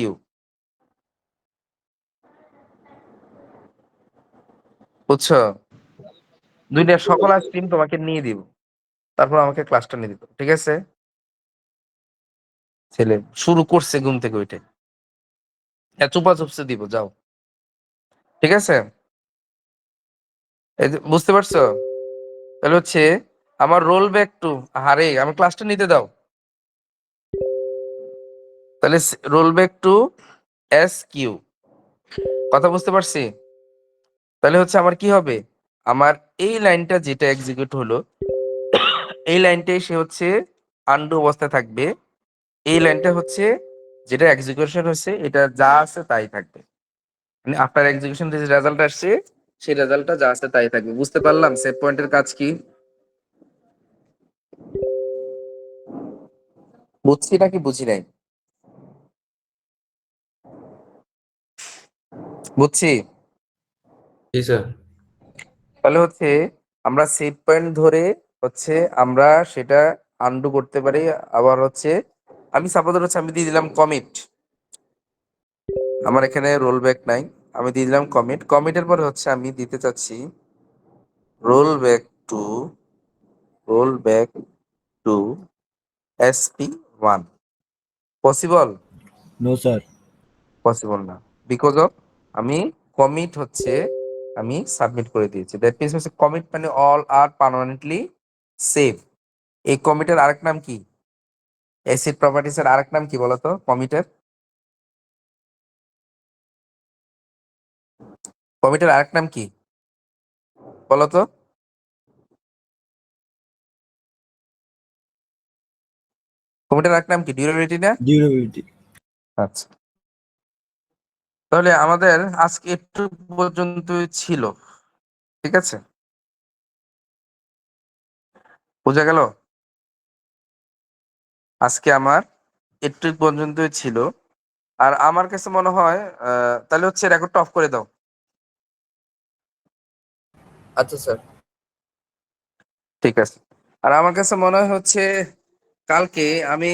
বুঝছো? দুনিয়ার সকল আইসক্রিম তোমাকে নিয়ে দিব, তারপর আমাকে ক্লাসটা নিয়ে দিত, ঠিক আছে? ছেলে শুরু করছে ঘুম থেকে উঠে, চুপা চুপসে দিব, যাও, ঠিক আছে? এই যে বুঝতে পারছো? তাহলে হচ্ছে আমার রোল ব্যাক টু, আরে আমি ক্লাসটা নিতে দাও। তাহলে রোল ব্যাক টু SQ, কথা বুঝতে পারছি? তাহলে হচ্ছে আমার কি হবে, আমার এই লাইনটা যেটা এক্সিকিউট হলো এই লাইনটাই সে হচ্ছে আন্ডু অবস্থায় থাকবে, এই লাইনটা হচ্ছে যেটা এক্সিকিউশন হচ্ছে এটা যা আছে তাই থাকবে, মানে আফটার এক্সিকিউশন যে রেজাল্ট আসছে সেই রেজাল্টটা যা আছে তাই থাকবে। বুঝতে পারলাম সেভ পয়েন্টের কাজ কি? বুঝছি নাকি বুঝি নাই? বুঝছি। জি স্যার। তাহলে হচ্ছে আমরা সেভ পয়েন্ট ধরে হচ্ছে আমরা সেটা আনডু করতে পারি। আবার হচ্ছে আমি সাপোজ হচ্ছে আমি দিয়ে দিলাম কমিট, আমার এখানে রোল ব্যাক নাই, আমি দিয়ে দিলাম কমিট। কমিটের পরে হচ্ছে আমি দিতে চাচ্ছি role back two SP1। Possible? No, sir. Possible না, বিকজ অফ আমি কমিট হচ্ছে আমি সাবমিট করে দিয়েছি। দ্যাট মিনস হচ্ছে কমিট মানে অল আর পার্মানেন্টলি সেভ। এই কমিটের আরেক নাম কি? অ্যাসিড প্রপার্টিসের আরেক নাম কি বলতো কমিটের? কমিটের আরেক নাম কি বলতো? কমিটের আরেক নাম কি? ডিউরেবিলিটি না? Durability. আচ্ছা, তাহলে আমাদের আজকে একটু পর্যন্ত ছিল, ঠিক আছে? বোঝা গেল? আজকে আমার একটু পর্যন্তই ছিল। আর আমার কাছে মনে হয় তাহলে হচ্ছে রেকর্ডটা অফ করে দাও। আচ্ছা স্যার। ঠিক আছে। আর আমার কাছে মনে হয় হচ্ছে কালকে আমি